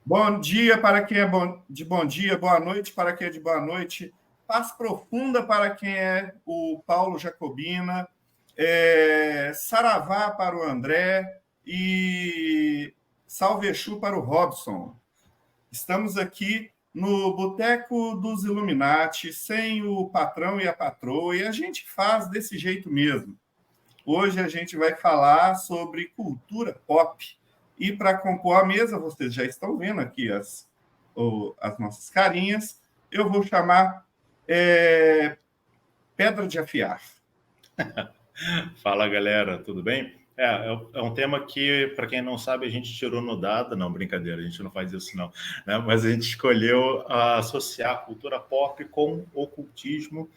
Bom dia para quem é de bom dia, boa noite para quem é de boa noite, paz profunda para quem é o Paulo Jacobina, saravá para o André e salve Exu para o Robson. Estamos aqui no Boteco dos Illuminati, sem o patrão e a patroa, e a gente faz desse jeito mesmo. Hoje a gente vai falar sobre cultura pop. E para compor a mesa, vocês já estão vendo aqui as nossas carinhas. Eu vou chamar Pedra de Afiar. Fala, galera, tudo bem? É um tema que, para quem não sabe, a gente tirou no dado. Não, brincadeira, a gente não faz isso não, né? Mas a gente escolheu associar a cultura pop com ocultismo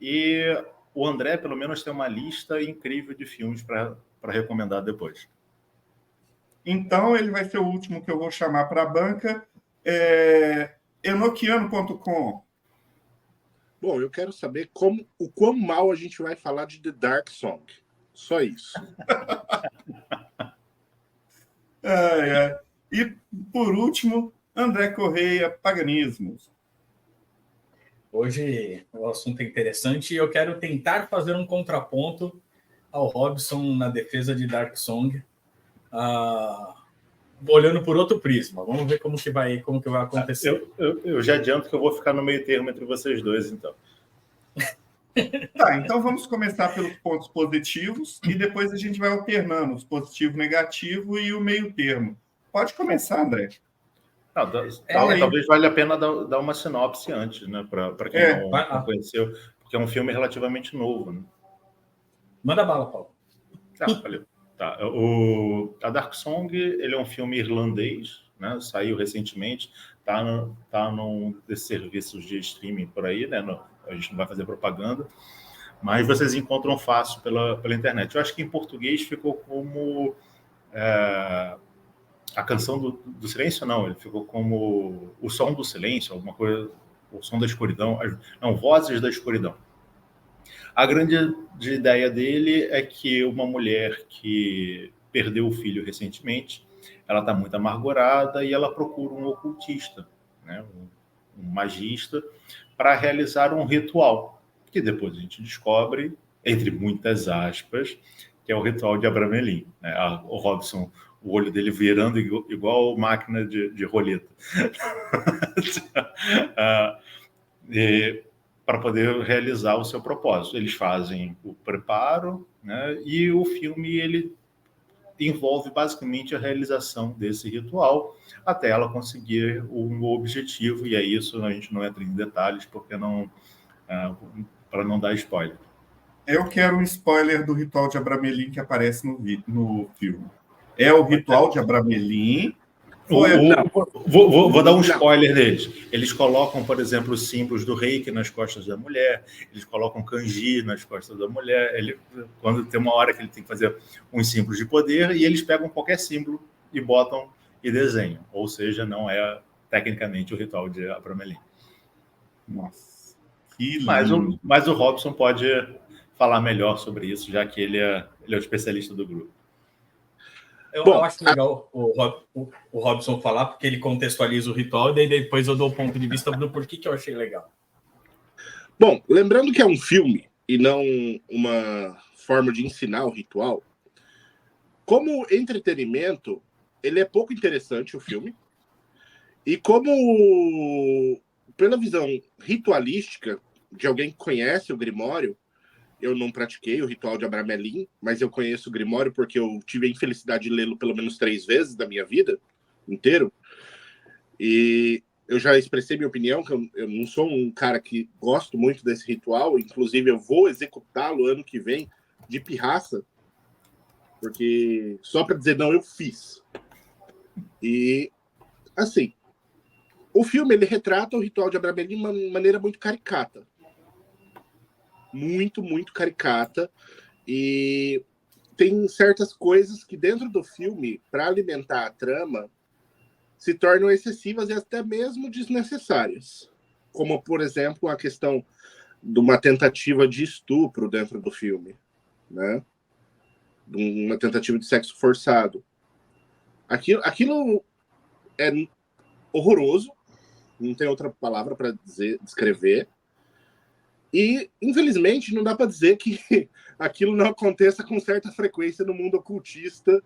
e o André, pelo menos, tem uma lista incrível de filmes para recomendar depois. Então, ele vai ser o último que eu vou chamar para a banca. Enoquiano.com. Bom, eu quero saber o quão mal a gente vai falar de The Dark Song. Só isso. E, por último, André Correia, Paganismos. Hoje o assunto é interessante e eu quero tentar fazer um contraponto ao Robson na defesa de Dark Song, olhando por outro prisma. Vamos ver como que vai acontecer. Eu já adianto que eu vou ficar no meio termo entre vocês dois, então. Tá, então vamos começar pelos pontos positivos e depois a gente vai alternando os positivo, negativo e o meio termo. Pode começar, André. Talvez valha a pena dar uma sinopse antes, né? Para quem não conheceu, porque é um filme relativamente novo. Né? Manda bala, Paulo. Valeu. Tá. A Dark Song, ele é um filme irlandês, né? Saiu recentemente, tá num desses serviços de streaming por aí, né? A gente não vai fazer propaganda, mas vocês encontram fácil pela internet. Eu acho que em português ficou como a canção do silêncio, não, ele ficou como o som do silêncio, alguma coisa, o som da escuridão, não, vozes da escuridão. A grande ideia dele é que uma mulher que perdeu o filho recentemente, ela está muito amargurada e ela procura um ocultista, né, um magista, para realizar um ritual, que depois a gente descobre, entre muitas aspas, que é o ritual de Abramelin. Né? O Robson, o olho dele virando igual máquina de roleta. Para poder realizar o seu propósito. Eles fazem o preparo, né? E o filme ele envolve basicamente a realização desse ritual até ela conseguir um objetivo, e é isso, a gente não entra em detalhes porque para não dar spoiler. Eu quero um spoiler do ritual de Abramelin que aparece no filme. É o ritual de Abramelin? Vou dar um spoiler deles. Eles colocam, por exemplo, os símbolos do reiki nas costas da mulher, eles colocam kanji nas costas da mulher, quando tem uma hora que ele tem que fazer uns símbolos de poder, e eles pegam qualquer símbolo e botam e desenham. Ou seja, não é tecnicamente o ritual de Abramelin. Nossa, que lindo. Mas o Robson pode falar melhor sobre isso, já que ele é o especialista do grupo. Eu acho legal o Robson falar, porque ele contextualiza o ritual, e daí depois eu dou o ponto de vista do porquê que eu achei legal. Bom, lembrando que é um filme e não uma forma de ensinar o ritual, como entretenimento, ele é pouco interessante, o filme. E como, pela visão ritualística de alguém que conhece o Grimório, eu não pratiquei o ritual de Abramelin, mas eu conheço o Grimório porque eu tive a infelicidade de lê-lo pelo menos 3 vezes da minha vida inteiro. E eu já expressei minha opinião, que eu não sou um cara que gosto muito desse ritual, inclusive eu vou executá-lo ano que vem de pirraça, porque só para dizer, não, eu fiz. E, assim, o filme ele retrata o ritual de Abramelin de uma maneira muito caricata. Muito, muito caricata, e tem certas coisas que dentro do filme, para alimentar a trama, se tornam excessivas e até mesmo desnecessárias, como, por exemplo, a questão de uma tentativa de estupro dentro do filme, né? Uma tentativa de sexo forçado. Aquilo horroroso, não tem outra palavra para descrever. E, infelizmente, não dá para dizer que aquilo não aconteça com certa frequência no mundo ocultista,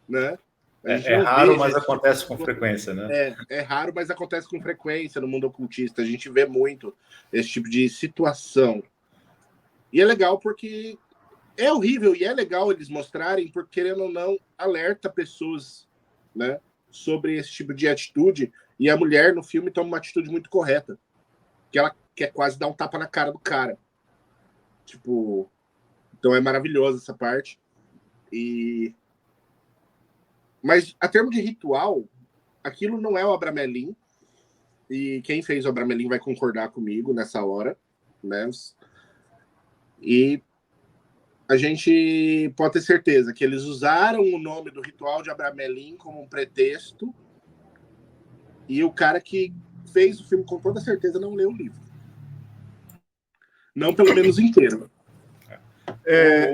né? É raro, mas acontece com frequência, né? É raro, mas acontece com frequência no mundo ocultista. A gente vê muito esse tipo de situação. E é legal porque é horrível e é legal eles mostrarem, porque, querendo ou não, alerta pessoas, né, sobre esse tipo de atitude. E a mulher no filme toma uma atitude muito correta, que ela quer quase dar um tapa na cara do cara. Tipo, então é maravilhoso essa parte. Mas, a termo de ritual, aquilo não é o Abramelin. E quem fez o Abramelin vai concordar comigo nessa hora, né? E a gente pode ter certeza que eles usaram o nome do ritual de Abramelin como um pretexto. E o cara que fez o filme, com toda certeza, não leu o livro. Não, pelo menos inteiro.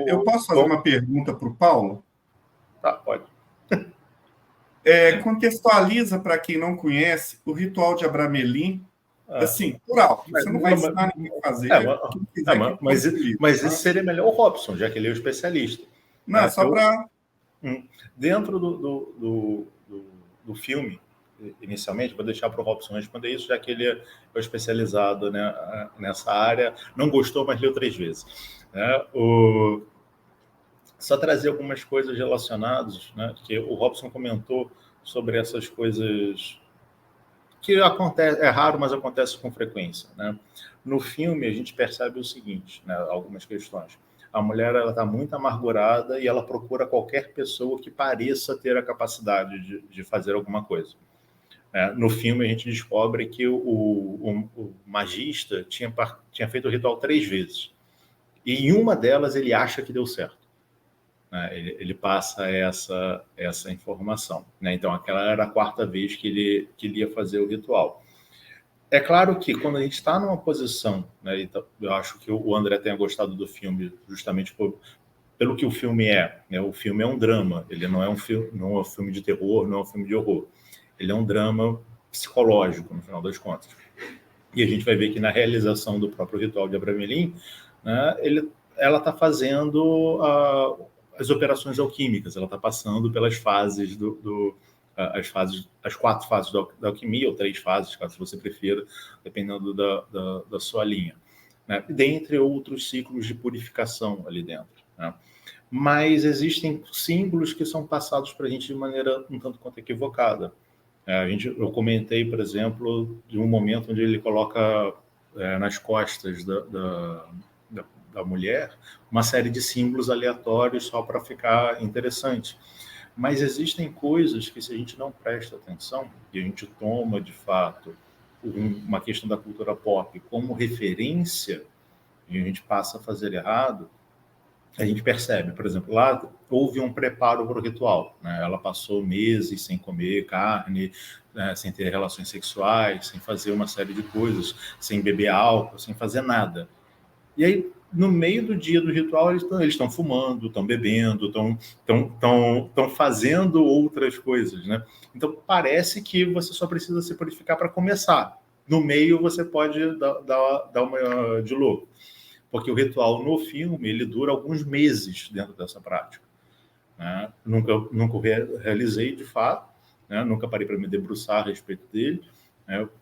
Eu posso fazer uma pergunta para o Paulo? Tá, pode. Contextualiza para quem não conhece o ritual de Abramelin, assim, por alto. Você não vai ensinar ninguém a fazer. Mas isso seria melhor o Robson, já que ele é o especialista. Não, só para... Dentro do filme, inicialmente, vou deixar para o Robson responder isso, já que ele é especializado, né, nessa área. Não gostou, mas leu 3 vezes. Só trazer algumas coisas relacionadas, né, que o Robson comentou sobre essas coisas que acontece, é raro, mas acontece com frequência, né? No filme, a gente percebe o seguinte, né, algumas questões. A mulher está muito amargurada e ela procura qualquer pessoa que pareça ter a capacidade de fazer alguma coisa. No filme, a gente descobre que o magista tinha feito o ritual 3 vezes. E em uma delas, ele acha que deu certo. Ele passa essa informação. Então, aquela era a 4ª vez que ele ia fazer o ritual. É claro que quando a gente está numa posição, né, eu acho que o André tenha gostado do filme justamente pelo que o filme é. Né? O filme é um drama, ele não é um filme de terror, não é um filme de horror. Ele é um drama psicológico, no final das contas. E a gente vai ver que na realização do próprio ritual de Abramelin, né, ela está fazendo as operações alquímicas, ela está passando pelas fases as 4 fases da alquimia, ou 3 fases, caso você prefira, dependendo da sua linha, né? Dentre outros ciclos de purificação ali dentro, né? Mas símbolos que são passados para a gente de maneira um tanto quanto equivocada. Eu comentei, por exemplo, de um momento onde ele coloca nas costas da mulher uma série de símbolos aleatórios só para ficar interessante. Mas existem coisas que, se a gente não presta atenção, e a gente toma, de fato, uma questão da cultura pop como referência, e a gente passa a fazer errado, a gente percebe. Por exemplo, lá houve um preparo para o ritual, né? Ela passou meses sem comer carne, né, sem ter relações sexuais, sem fazer uma série de coisas, sem beber álcool, sem fazer nada. E aí, no meio do dia do ritual, eles estão fumando, estão bebendo, estão fazendo outras coisas, né? Então, parece que você só precisa se purificar para começar. No meio, você pode dar uma de louco. Porque o ritual no filme, ele dura alguns meses dentro dessa prática. Né? Nunca realizei, de fato, né? Nunca parei para me debruçar a respeito dele.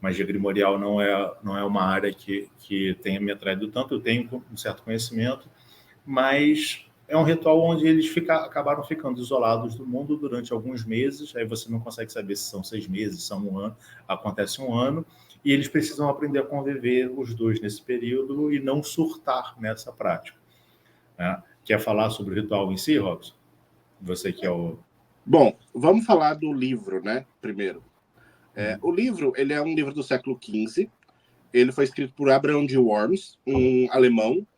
Magia grimorial não é uma área que tenha me atraído tanto. Eu tenho um certo conhecimento, mas é um ritual onde eles acabaram ficando isolados do mundo durante alguns meses. Aí você não consegue saber se são 6 meses, são 1 ano, acontece 1 ano, e eles precisam aprender a conviver os dois nesse período e não surtar nessa prática. Quer falar sobre o ritual em si, Robson? Você que é o... Bom, vamos falar do livro, né, primeiro. O livro, ele é um livro do século XV. Ele foi escrito por Abraham de Worms, um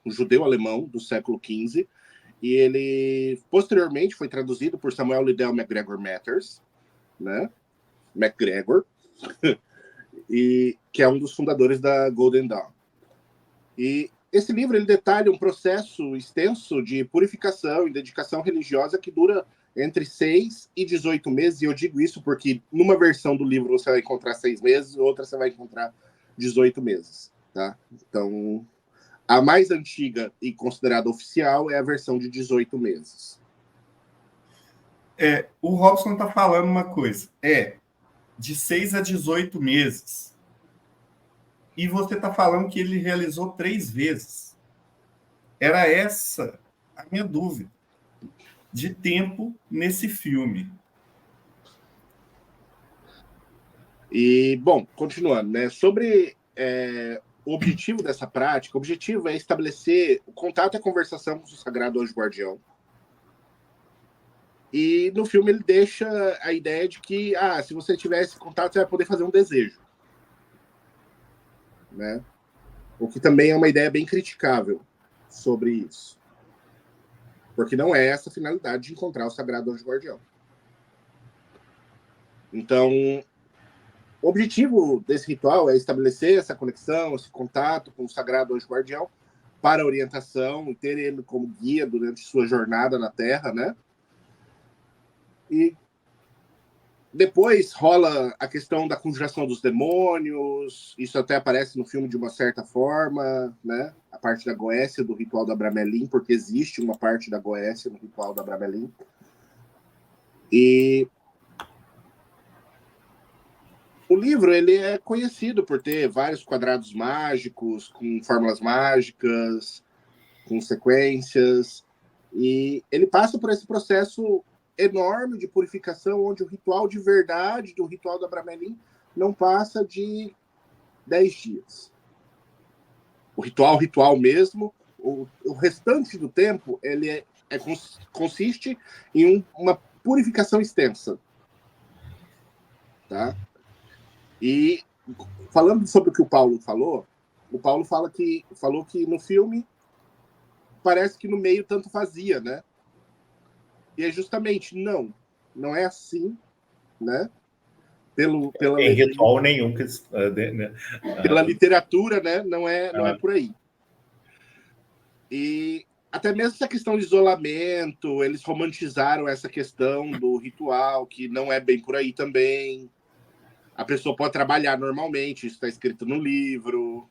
judeu alemão do século XV. E ele, posteriormente, foi traduzido por Samuel Liddell MacGregor Matters, né? MacGregor, e que é um dos fundadores da Golden Dawn. E esse livro, ele detalha um processo extenso de purificação e dedicação religiosa que dura entre 6 e 18 meses, e eu digo isso porque numa versão do livro você vai encontrar 6 meses, outra você vai encontrar 18 meses, tá? Então, a mais antiga e considerada oficial é a versão de 18 meses. O Robson está falando uma coisa, de 6 a 18 meses. E você está falando que ele realizou 3 vezes. Era essa a minha dúvida de tempo nesse filme. E, bom, continuando, né? Sobre o objetivo dessa prática, o objetivo é estabelecer o contato e a conversação com o Sagrado Anjo Guardião. E no filme ele deixa a ideia de que, se você tiver esse contato, você vai poder fazer um desejo. Né? O que também é uma ideia bem criticável sobre isso. Porque não é essa a finalidade de encontrar o Sagrado Anjo Guardião. Então, o objetivo desse ritual é estabelecer essa conexão, esse contato com o Sagrado Anjo Guardião para orientação e ter ele como guia durante sua jornada na Terra, né? E depois rola a questão da conjuração dos demônios, isso até aparece no filme de uma certa forma, né? A parte da Goécia, do ritual da Abramelin, porque existe uma parte da Goécia no ritual da Abramelin. E o livro ele é conhecido por ter vários quadrados mágicos, com fórmulas mágicas, com sequências, e ele passa por esse processo enorme de purificação, onde o ritual de verdade do ritual da Abramelin não passa de 10 dias. O ritual mesmo, o restante do tempo, ele consiste em uma purificação extensa. Tá? E falando sobre o que o Paulo falou falou que no filme parece que no meio tanto fazia, né? E é justamente, não é assim, né? Em ritual nenhum. Pela literatura, né? Não é por aí. E até mesmo essa questão de isolamento, eles romantizaram essa questão do ritual, que não é bem por aí também. A pessoa pode trabalhar normalmente, isso está escrito no livro.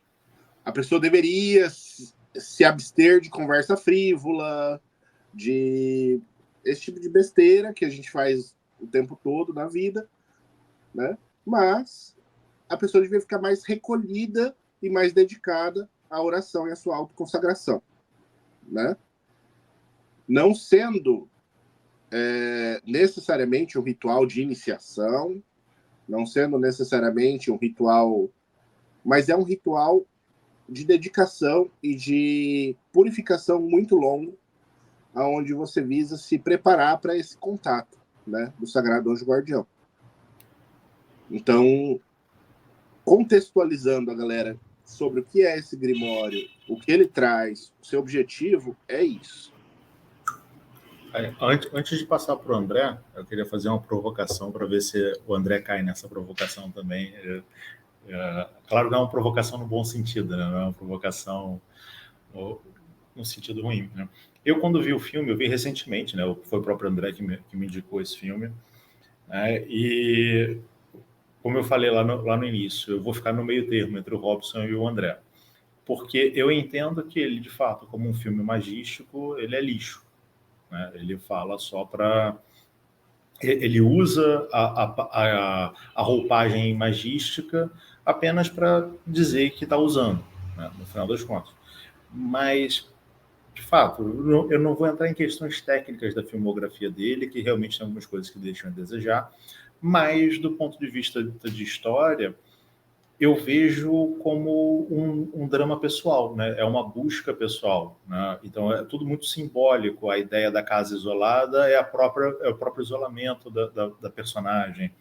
A pessoa deveria se abster de conversa frívola, de esse tipo de besteira que a gente faz o tempo todo na vida, né? Mas a pessoa devia ficar mais recolhida e mais dedicada à oração e à sua autoconsagração, né? Não sendo necessariamente um ritual de iniciação, não sendo necessariamente um ritual, mas é um ritual de dedicação e de purificação muito longo, onde você visa se preparar para esse contato, né, do Sagrado Anjo Guardião. Então, contextualizando a galera sobre o que é esse Grimório, o que ele traz, o seu objetivo, é isso. Antes de passar para o André, eu queria fazer uma provocação para ver se o André cai nessa provocação também. Claro que não é uma provocação no bom sentido, né? Não é uma provocação no sentido ruim, né? Eu, quando vi o filme, eu vi recentemente, né? Foi o próprio André que me indicou esse filme, né? E, como eu falei lá no início, eu vou ficar no meio termo entre o Robson e o André, porque eu entendo que ele, de fato, como um filme magístico, ele é lixo, né? Ele fala só para... Ele usa a roupagem magística apenas para dizer que está usando, né? No final das contas. Mas, de fato, eu não vou entrar em questões técnicas da filmografia dele, que realmente tem algumas coisas que deixam a desejar, mas, do ponto de vista de história, eu vejo como um drama pessoal, né? É uma busca pessoal, né? Então é tudo muito simbólico. A ideia da casa isolada é o próprio isolamento da personagem,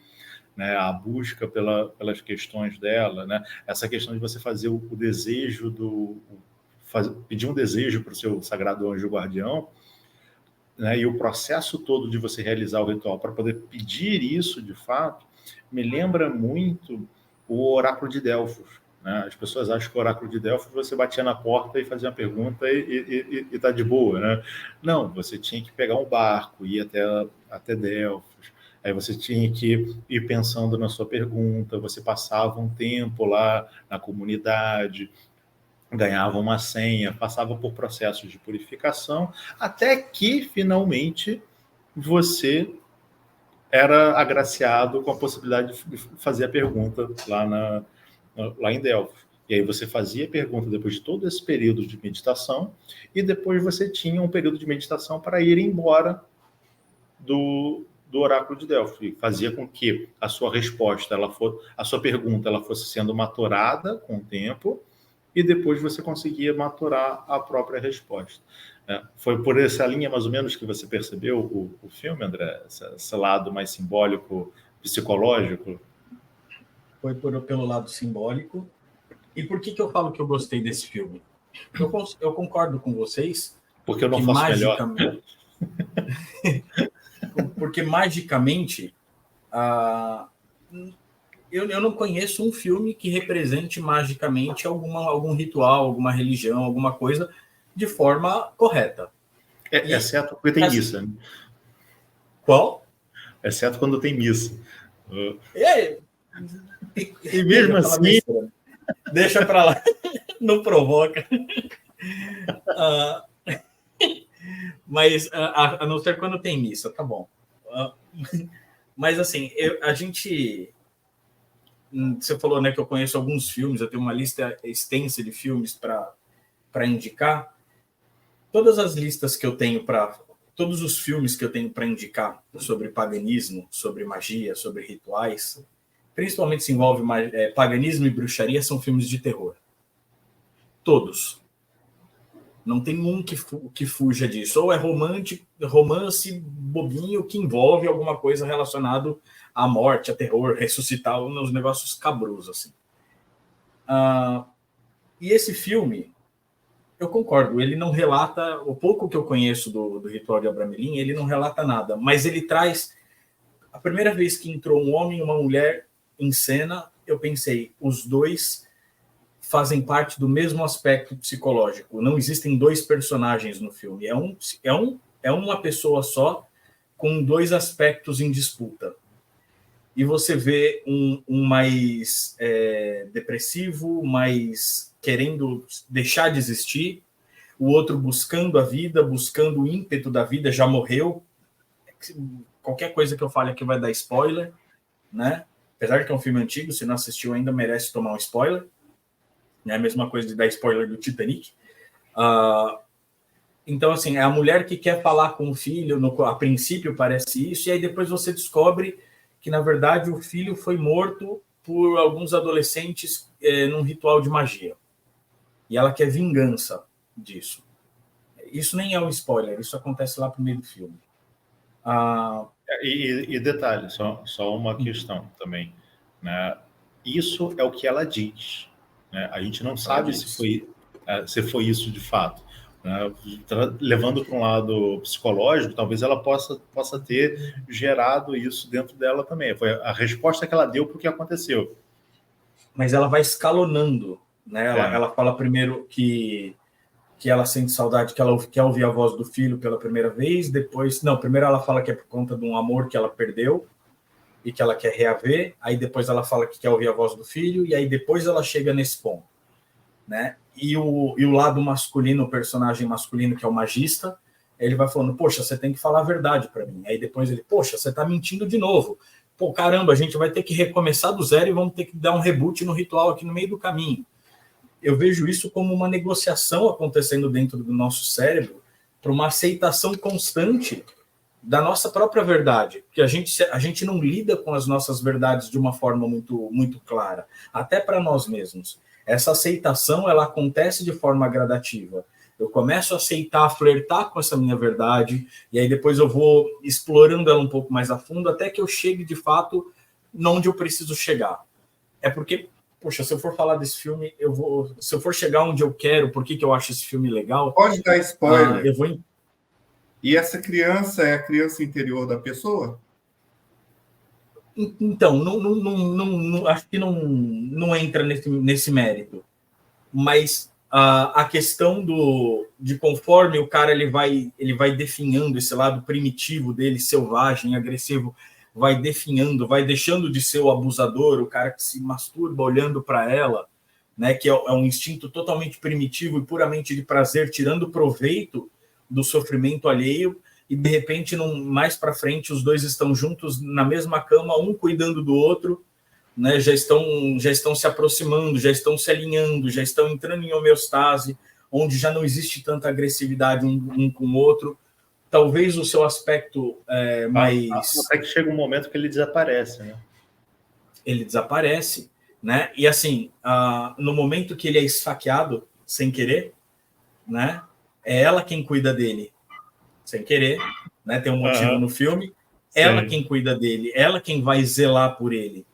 né? A busca pelas questões dela, né? Essa questão de você fazer o desejo pedir um desejo para o seu sagrado anjo guardião, né? E o processo todo de você realizar o ritual para poder pedir isso de fato me lembra muito o oráculo de Delfos, né? As pessoas acham que o oráculo de Delfos você batia na porta e fazia uma pergunta e tá de boa, né? Não, você tinha que pegar um barco, ir até Delfos, aí você tinha que ir pensando na sua pergunta, você passava um tempo lá na comunidade, ganhava uma senha, passava por processos de purificação, até que finalmente você era agraciado com a possibilidade de fazer a pergunta lá em Delfos. E aí você fazia a pergunta depois de todo esse período de meditação, e depois você tinha um período de meditação para ir embora do oráculo de Delfos, e fazia com que a sua resposta, a sua pergunta, ela fosse sendo maturada com o tempo, e depois você conseguia maturar a própria resposta. Foi por essa linha, mais ou menos, que você percebeu o filme, André? Esse lado mais simbólico, psicológico? Foi pelo lado simbólico. E por que eu falo que eu gostei desse filme? Eu concordo com vocês. Porque eu não faço melhor. Porque magicamente... Eu não conheço um filme que represente magicamente algum ritual, alguma religião, alguma coisa de forma correta. Exceto porque tem missa. Né? Qual? Exceto quando tem missa. E mesmo assim... Deixa para lá. Não provoca. Mas a não ser quando tem missa, tá bom. Mas assim, a gente... Você falou, né, que eu conheço alguns filmes, eu tenho uma lista extensa de filmes para indicar. Todas as listas que eu tenho todos os filmes que eu tenho para indicar sobre paganismo, sobre magia, sobre rituais, principalmente se envolve paganismo e bruxaria, são filmes de terror. Todos. Não tem um que fuja disso. Ou é romance bobinho que envolve alguma coisa relacionada à morte, a terror, ressuscitar, uns negócios cabrosos. Assim. E esse filme, eu concordo, ele não relata, o pouco que eu conheço do ritual de Abramelin, ele não relata nada, mas ele traz, a primeira vez que entrou um homem e uma mulher em cena, eu pensei, os dois fazem parte do mesmo aspecto psicológico. Não existem dois personagens no filme. É uma pessoa só com dois aspectos em disputa. E você vê um mais depressivo, mais querendo deixar de existir, o outro buscando a vida, buscando o ímpeto da vida, já morreu. Qualquer coisa que eu fale aqui vai dar spoiler, né? Apesar de que é um filme antigo, se não assistiu ainda merece tomar um spoiler. É a mesma coisa de dar spoiler do Titanic. Então, assim, é a mulher que quer falar com o filho, a princípio parece isso, e aí depois você descobre que, na verdade, o filho foi morto por alguns adolescentes num ritual de magia. E ela quer vingança disso. Isso nem é um spoiler, isso acontece lá pro meio do filme. E detalhe, só uma questão também. Né? Isso é o que ela diz. Né? A gente não sabe se foi isso de fato. Né? Levando para um lado psicológico, talvez ela possa ter gerado isso dentro dela também. Foi a resposta que ela deu para o que aconteceu. Mas ela vai escalonando. Né? Ela fala primeiro que ela sente saudade, que ela quer ouvir a voz do filho pela primeira vez, depois... Não, primeiro ela fala que é por conta de um amor que ela perdeu e que ela quer reaver, aí depois ela fala que quer ouvir a voz do filho, e aí depois ela chega nesse ponto. Né? E o lado masculino, o personagem masculino, que é o magista, ele vai falando, poxa, você tem que falar a verdade para mim. Aí depois ele, poxa, você tá mentindo de novo. Pô, caramba, a gente vai ter que recomeçar do zero e vamos ter que dar um reboot no ritual aqui no meio do caminho. Eu vejo isso como uma negociação acontecendo dentro do nosso cérebro para uma aceitação constante da nossa própria verdade, porque a gente não lida com as nossas verdades de uma forma muito, muito clara, até para nós mesmos. Essa aceitação, ela acontece de forma gradativa. Eu começo a aceitar, flertar com essa minha verdade, e aí depois eu vou explorando ela um pouco mais a fundo, até que eu chegue, de fato, onde eu preciso chegar. É porque, poxa, se eu for falar desse filme, se eu for chegar onde eu quero, por que eu acho esse filme legal... Pode dar spoiler. Eu vou... E essa criança é a criança interior da pessoa? Então, acho que não entra nesse mérito. Mas a questão de conforme o cara ele vai definhando esse lado primitivo dele, selvagem, agressivo, vai definhando, vai deixando de ser o abusador, o cara que se masturba olhando para ela, né, que é um instinto totalmente primitivo e puramente de prazer, tirando proveito do sofrimento alheio, e de repente, mais para frente, os dois estão juntos na mesma cama, um cuidando do outro, né, já estão se aproximando, já estão se alinhando, já estão entrando em homeostase, onde já não existe tanta agressividade um com o outro. Talvez o seu aspecto mais... Até que chega um momento que ele desaparece, né? Ele desaparece, né? E assim, no momento que ele é esfaqueado, sem querer, né? É ela quem cuida dele, sem querer, né? Tem um motivo no filme. Ela quem cuida dele, ela quem vai zelar por ele,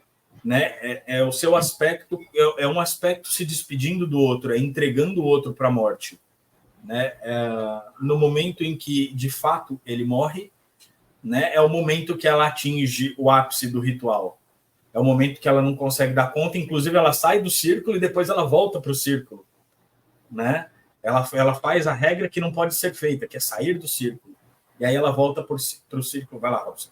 né? É o seu aspecto, é um aspecto se despedindo do outro, é entregando o outro para a morte, né? No momento em que de fato ele morre, né? É o momento que ela atinge o ápice do ritual. É o momento que ela não consegue dar conta, inclusive ela sai do círculo e depois ela volta para o círculo, né? Ela faz a regra que não pode ser feita, que é sair do círculo. E aí ela volta para o círculo. Vai lá, Robson.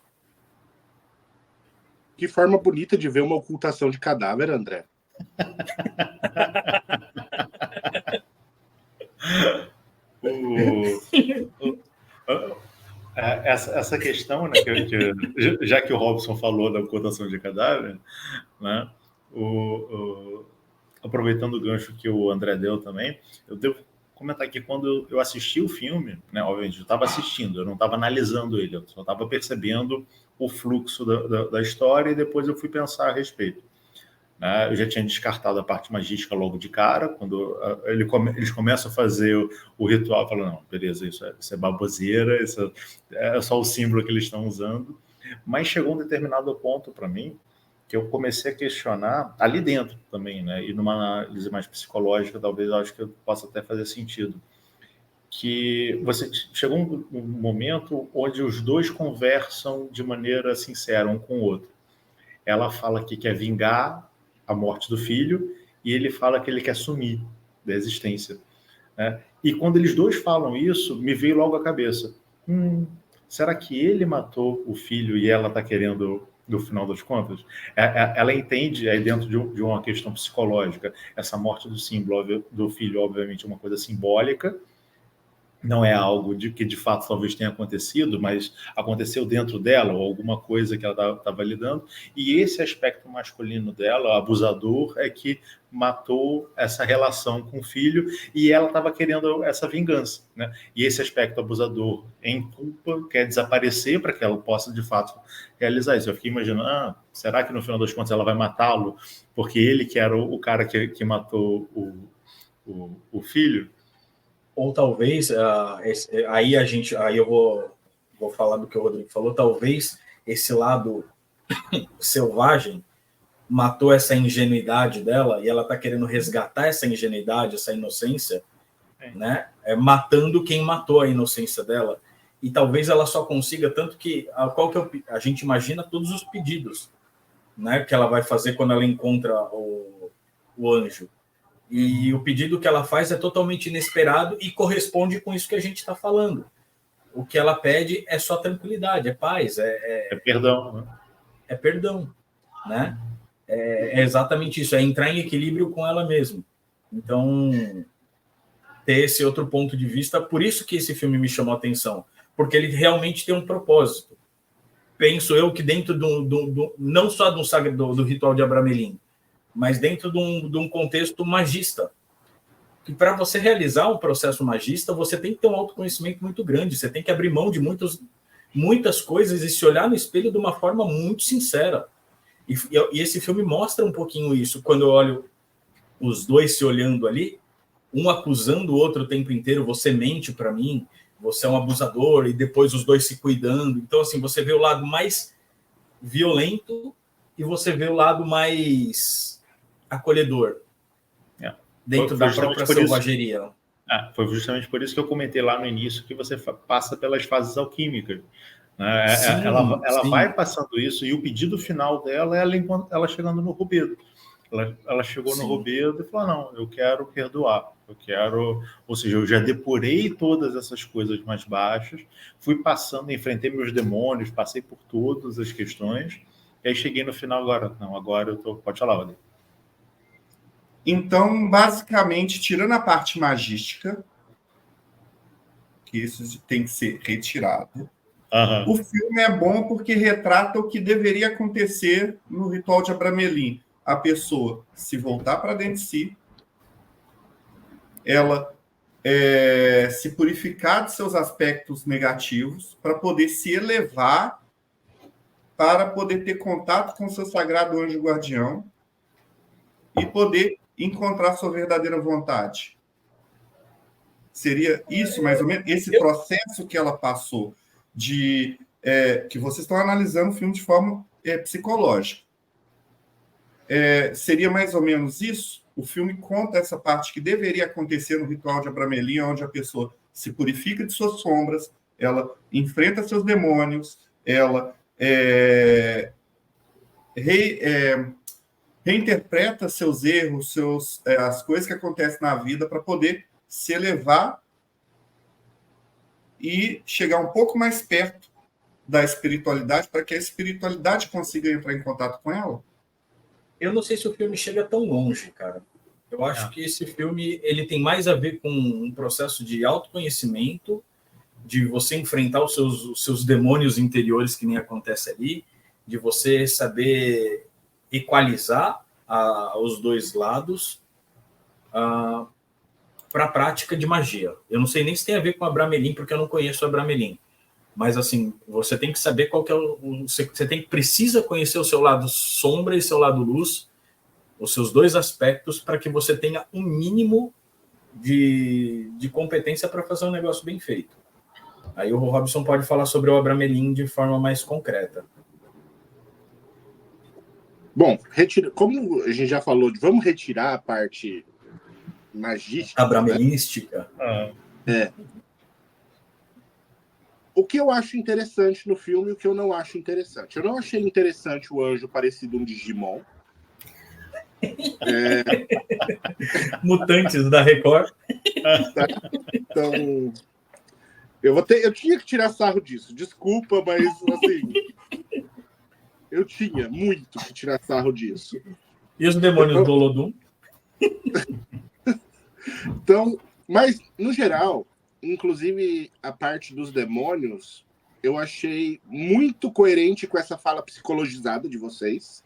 Que forma bonita de ver uma ocultação de cadáver, André. Essa questão, né, já que o Robson falou da ocultação de cadáver, né, aproveitando o gancho que o André deu também, eu devo comentar que quando eu assisti o filme, né, obviamente eu estava assistindo, eu não estava analisando ele, eu só estava percebendo o fluxo da história e depois eu fui pensar a respeito. Né? Eu já tinha descartado a parte magística logo de cara, quando eles começam a fazer o ritual, eu falo, não, beleza, isso é baboseira, isso é só o símbolo que eles estão usando. Mas chegou um determinado ponto para mim que eu comecei a questionar ali dentro também, né? E numa análise mais psicológica, talvez eu acho que possa até fazer sentido. Que você chegou um momento onde os dois conversam de maneira sincera um com o outro. Ela fala que quer vingar a morte do filho e ele fala que ele quer sumir da existência. Né? E quando eles dois falam isso, me veio logo à cabeça, será que ele matou o filho e ela está querendo, no final das contas? Ela entende aí dentro de uma questão psicológica, essa morte do símbolo do filho, obviamente, é uma coisa simbólica, não é algo que de fato talvez tenha acontecido, mas aconteceu dentro dela, ou alguma coisa que ela estava lidando, e esse aspecto masculino dela, abusador, é que matou essa relação com o filho, e ela estava querendo essa vingança, né? E esse aspecto abusador em culpa quer desaparecer para que ela possa de fato realizar isso. Eu fiquei imaginando, será que no final das contas ela vai matá-lo porque ele que era o cara que matou o filho? Ou talvez, aí eu vou falar do que o Rodrigo falou, talvez esse lado selvagem matou essa ingenuidade dela e ela está querendo resgatar essa ingenuidade, essa inocência, né? Matando quem matou a inocência dela. E talvez ela só consiga, tanto que a gente imagina todos os pedidos, né, que ela vai fazer quando ela encontra o anjo. E o pedido que ela faz é totalmente inesperado e corresponde com isso que a gente está falando. O que ela pede é só tranquilidade, é paz, é perdão, né? É perdão, né? É exatamente isso, é entrar em equilíbrio com ela mesma. Então, ter esse outro ponto de vista, por isso que esse filme me chamou a atenção, porque ele realmente tem um propósito. Penso eu que dentro não só do ritual de Abramelin, mas dentro de um contexto magista. Que para você realizar um processo magista, você tem que ter um autoconhecimento muito grande, você tem que abrir mão de muitas coisas e se olhar no espelho de uma forma muito sincera. E esse filme mostra um pouquinho isso, quando eu olho os dois se olhando ali, um acusando o outro o tempo inteiro, você mente para mim, você é um abusador, e depois os dois se cuidando. Então, assim, você vê o lado mais violento e você vê o lado mais acolhedor dentro da própria selvageria. Foi justamente por isso que eu comentei lá no início que você passa pelas fases alquímicas, Né? Sim, Ela sim. vai passando isso, e o pedido final dela é ela chegando no Rubedo. Ela chegou no Rubedo e falou: não, eu quero perdoar, eu quero, ou seja, eu já depurei todas essas coisas mais baixas, fui passando, enfrentei meus demônios, passei por todas as questões, e aí cheguei no final agora. Não, agora eu tô. Pode falar, Rodrigo. Então, basicamente, tirando a parte magística, que isso tem que ser retirado, o filme é bom porque retrata o que deveria acontecer no ritual de Abramelin. A pessoa se voltar para dentro de si, ela se purificar de seus aspectos negativos para poder se elevar, para poder ter contato com o seu sagrado anjo guardião e poder encontrar sua verdadeira vontade. Seria isso, mais ou menos, esse processo que ela passou de... que vocês estão analisando o filme de forma psicológica. Seria mais ou menos isso? O filme conta essa parte que deveria acontecer no ritual de Abramelin, onde a pessoa se purifica de suas sombras, ela enfrenta seus demônios, ela reinterpreta seus erros, as coisas que acontecem na vida para poder se elevar e chegar um pouco mais perto da espiritualidade, para que a espiritualidade consiga entrar em contato com ela? Eu não sei se o filme chega tão longe, cara. Eu acho que esse filme ele tem mais a ver com um processo de autoconhecimento, de você enfrentar os seus demônios interiores, que nem acontece ali, de você saber equalizar os dois lados para a prática de magia. Eu não sei nem se tem a ver com a Abramelin, porque eu não conheço a Abramelin. Mas, assim, você tem que saber qual que é você precisa conhecer o seu lado sombra e seu lado luz, os seus dois aspectos, para que você tenha um mínimo de competência para fazer um negócio bem feito. Aí o Robson pode falar sobre o Abramelin de forma mais concreta. Bom, como a gente já falou, vamos retirar a parte magística. Abramelística. Né? O que eu acho interessante no filme e o que eu não acho interessante. Eu não achei interessante o anjo parecido um Digimon. Mutantes da Record. Tá? Então, eu tinha que tirar sarro disso. Desculpa, mas assim, eu tinha muito que tirar sarro disso. E os demônios do Olodum? Então, mas no geral, inclusive a parte dos demônios, eu achei muito coerente com essa fala psicologizada de vocês.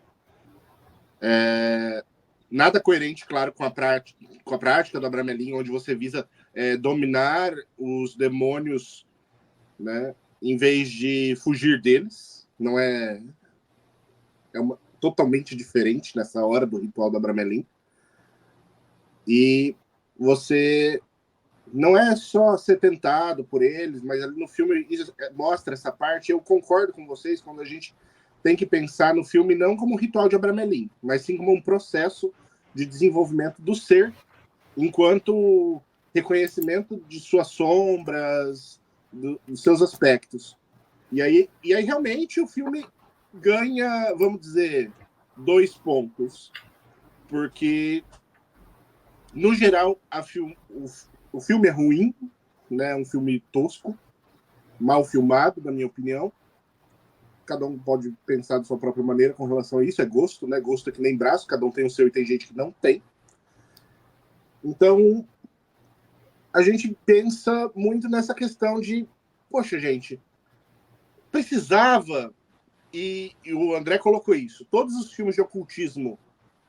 Nada coerente, claro, com a prática do Abramelin, onde você visa dominar os demônios, né, em vez de fugir deles. Não é totalmente diferente nessa hora do ritual do Abramelin. E você não é só ser tentado por eles, mas ali no filme mostra essa parte. Eu concordo com vocês quando a gente tem que pensar no filme não como um ritual de Abramelin, mas sim como um processo de desenvolvimento do ser, enquanto reconhecimento de suas sombras, dos seus aspectos. E aí realmente o filme ganha, vamos dizer, 2 pontos, porque no geral o filme é ruim, né? Um filme tosco, mal filmado, na minha opinião. Cada um pode pensar de sua própria maneira com relação a isso. É gosto, né? Gosto é que nem braço, cada um tem o seu e tem gente que não tem. Então, a gente pensa muito nessa questão de, poxa, gente, precisava, e o André colocou isso, todos os filmes de ocultismo,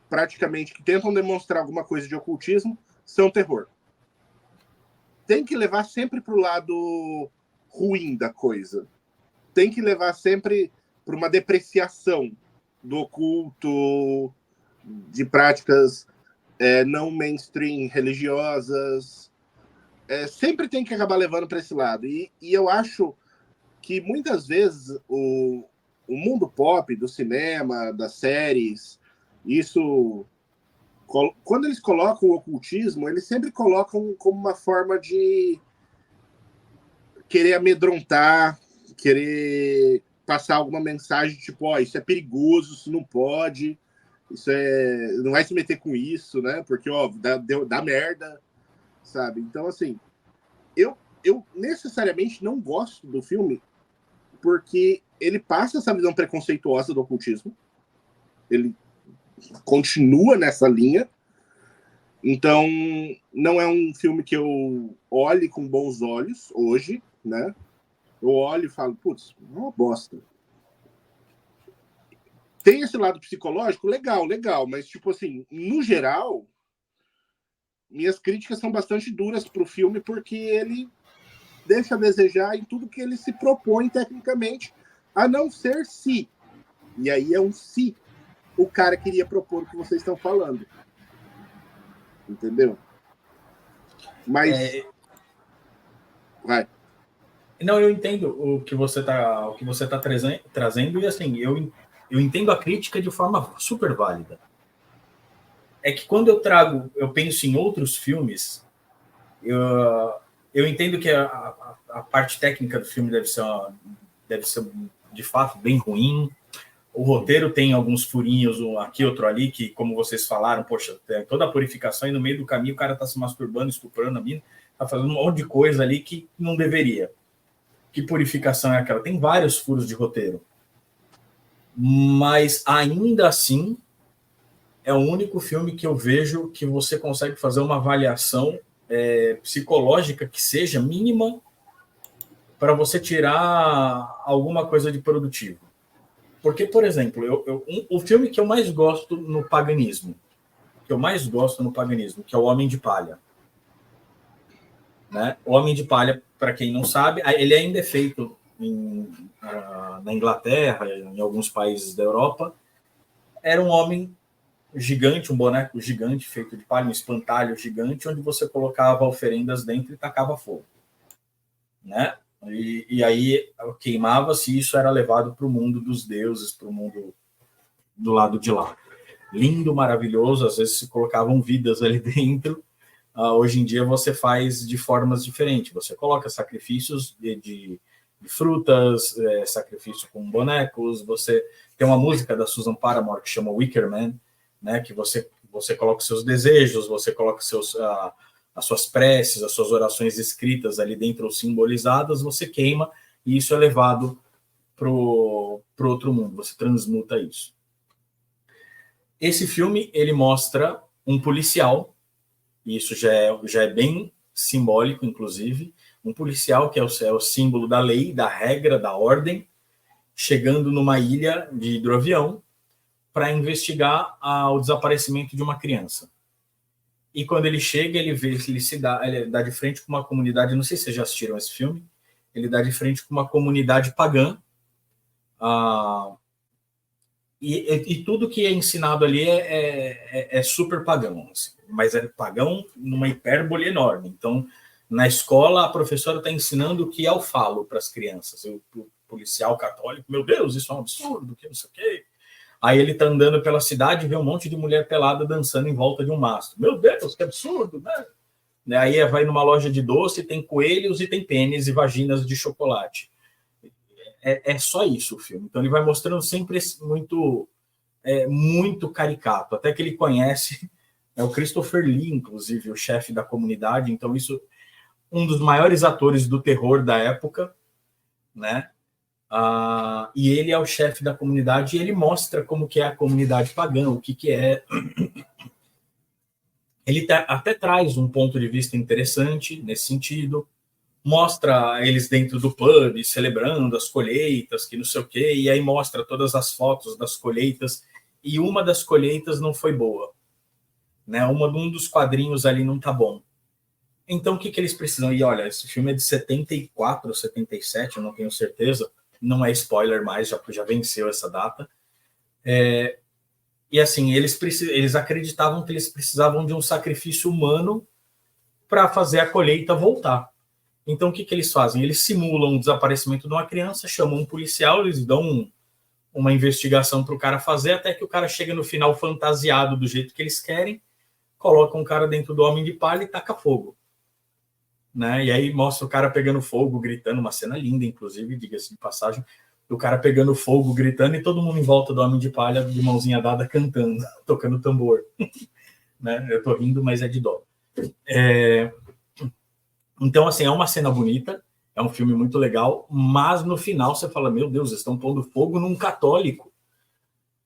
praticamente, que tentam demonstrar alguma coisa de ocultismo, são terror. Tem que levar sempre para o lado ruim da coisa. Tem que levar sempre para uma depreciação do oculto, de práticas não mainstream religiosas. Sempre tem que acabar levando para esse lado. E eu acho que muitas vezes o mundo pop, do cinema, das séries, isso... Quando eles colocam o ocultismo, eles sempre colocam como uma forma de querer amedrontar, querer passar alguma mensagem, tipo, ó, isso é perigoso, isso não pode, não vai se meter com isso, né? Porque, ó, dá merda, sabe? Então, assim, eu necessariamente não gosto do filme porque ele passa essa visão preconceituosa do ocultismo, ele continua nessa linha, então não é um filme que eu olhe com bons olhos hoje, né? Eu olho e falo, putz, é uma bosta. Tem esse lado psicológico? Legal, mas, tipo assim, no geral, minhas críticas são bastante duras pro filme, porque ele deixa a desejar em tudo que ele se propõe tecnicamente, a não ser se, e aí é um se, o cara queria propor o que vocês estão falando. Entendeu? Mas... Vai. Não, eu entendo o que você tá trazendo, e assim, eu entendo a crítica de forma super válida. É que quando eu penso em outros filmes, eu entendo que a parte técnica do filme deve ser de fato bem ruim. O roteiro tem alguns furinhos, um aqui, outro ali, que, como vocês falaram, poxa, tem toda a purificação e no meio do caminho o cara tá se masturbando, estuprando a mina, tá fazendo um monte de coisa ali que não deveria. Que purificação é aquela? Tem vários furos de roteiro. Mas, ainda assim, é o único filme que eu vejo que você consegue fazer uma avaliação psicológica que seja mínima para você tirar alguma coisa de produtivo. Porque, por exemplo, o filme que eu mais gosto no paganismo, que é O Homem de Palha. Né? O Homem de Palha, para quem não sabe, ele ainda é feito na Inglaterra, em alguns países da Europa. Era um homem gigante, um boneco gigante feito de palha, um espantalho gigante, onde você colocava oferendas dentro e tacava fogo. Né? E aí queimava-se, e isso era levado para o mundo dos deuses, para o mundo do lado de lá. Lindo, maravilhoso, às vezes se colocavam vidas ali dentro. Hoje em dia você faz de formas diferentes. Você coloca sacrifícios de frutas, sacrifício com bonecos. Você tem uma música da Susan Paramore que chama Wicker Man, né, que você coloca os seus desejos, você coloca as suas preces, as suas orações escritas ali dentro ou simbolizadas, você queima e isso é levado pro outro mundo. Você transmuta isso. Esse filme, ele mostra um policial, e isso já é bem simbólico, inclusive, um policial que é o símbolo da lei, da regra, da ordem, chegando numa ilha de hidroavião para investigar o desaparecimento de uma criança. E quando ele chega, ele dá de frente com uma comunidade, não sei se vocês já assistiram esse filme, ele dá de frente com uma comunidade pagã, e tudo que é ensinado ali é super pagão, assim, mas é pagão numa hipérbole enorme. Então, na escola, a professora está ensinando o que é o falo para as crianças. O policial católico, meu Deus, isso é um absurdo, que não sei o quê. Aí ele está andando pela cidade e vê um monte de mulher pelada dançando em volta de um mastro. Meu Deus, que absurdo, né? Aí vai numa loja de doce, tem coelhos e tem pênis e vaginas de chocolate. É só isso o filme. Então ele vai mostrando sempre muito caricato, até que ele conhece o Christopher Lee, inclusive, o chefe da comunidade. Então isso, um dos maiores atores do terror da época, né? E ele é o chefe da comunidade e ele mostra como que é a comunidade pagã, o que é. Ele até traz um ponto de vista interessante nesse sentido. Mostra eles dentro do pub, celebrando as colheitas, que não sei o quê, e aí mostra todas as fotos das colheitas, e uma das colheitas não foi boa. Né? Um dos quadrinhos ali não tá bom. Então, o que eles precisam? E olha, esse filme é de 74 ou 77, eu não tenho certeza, não é spoiler mais, já venceu essa data. E assim, eles acreditavam que eles precisavam de um sacrifício humano para fazer a colheita voltar. Então, o que eles fazem? Eles simulam o desaparecimento de uma criança, chamam um policial, eles dão uma investigação para o cara fazer, até que o cara chega no final fantasiado do jeito que eles querem, colocam o cara dentro do Homem de Palha e taca fogo. né? E aí mostra o cara pegando fogo, gritando, uma cena linda, inclusive, diga-se de passagem, o cara pegando fogo, gritando, e todo mundo em volta do Homem de Palha, de mãozinha dada, cantando, tocando tambor. Né? Eu tô rindo, mas é de dó. Então, assim, é uma cena bonita, é um filme muito legal, mas no final você fala, meu Deus, eles estão pondo fogo num católico,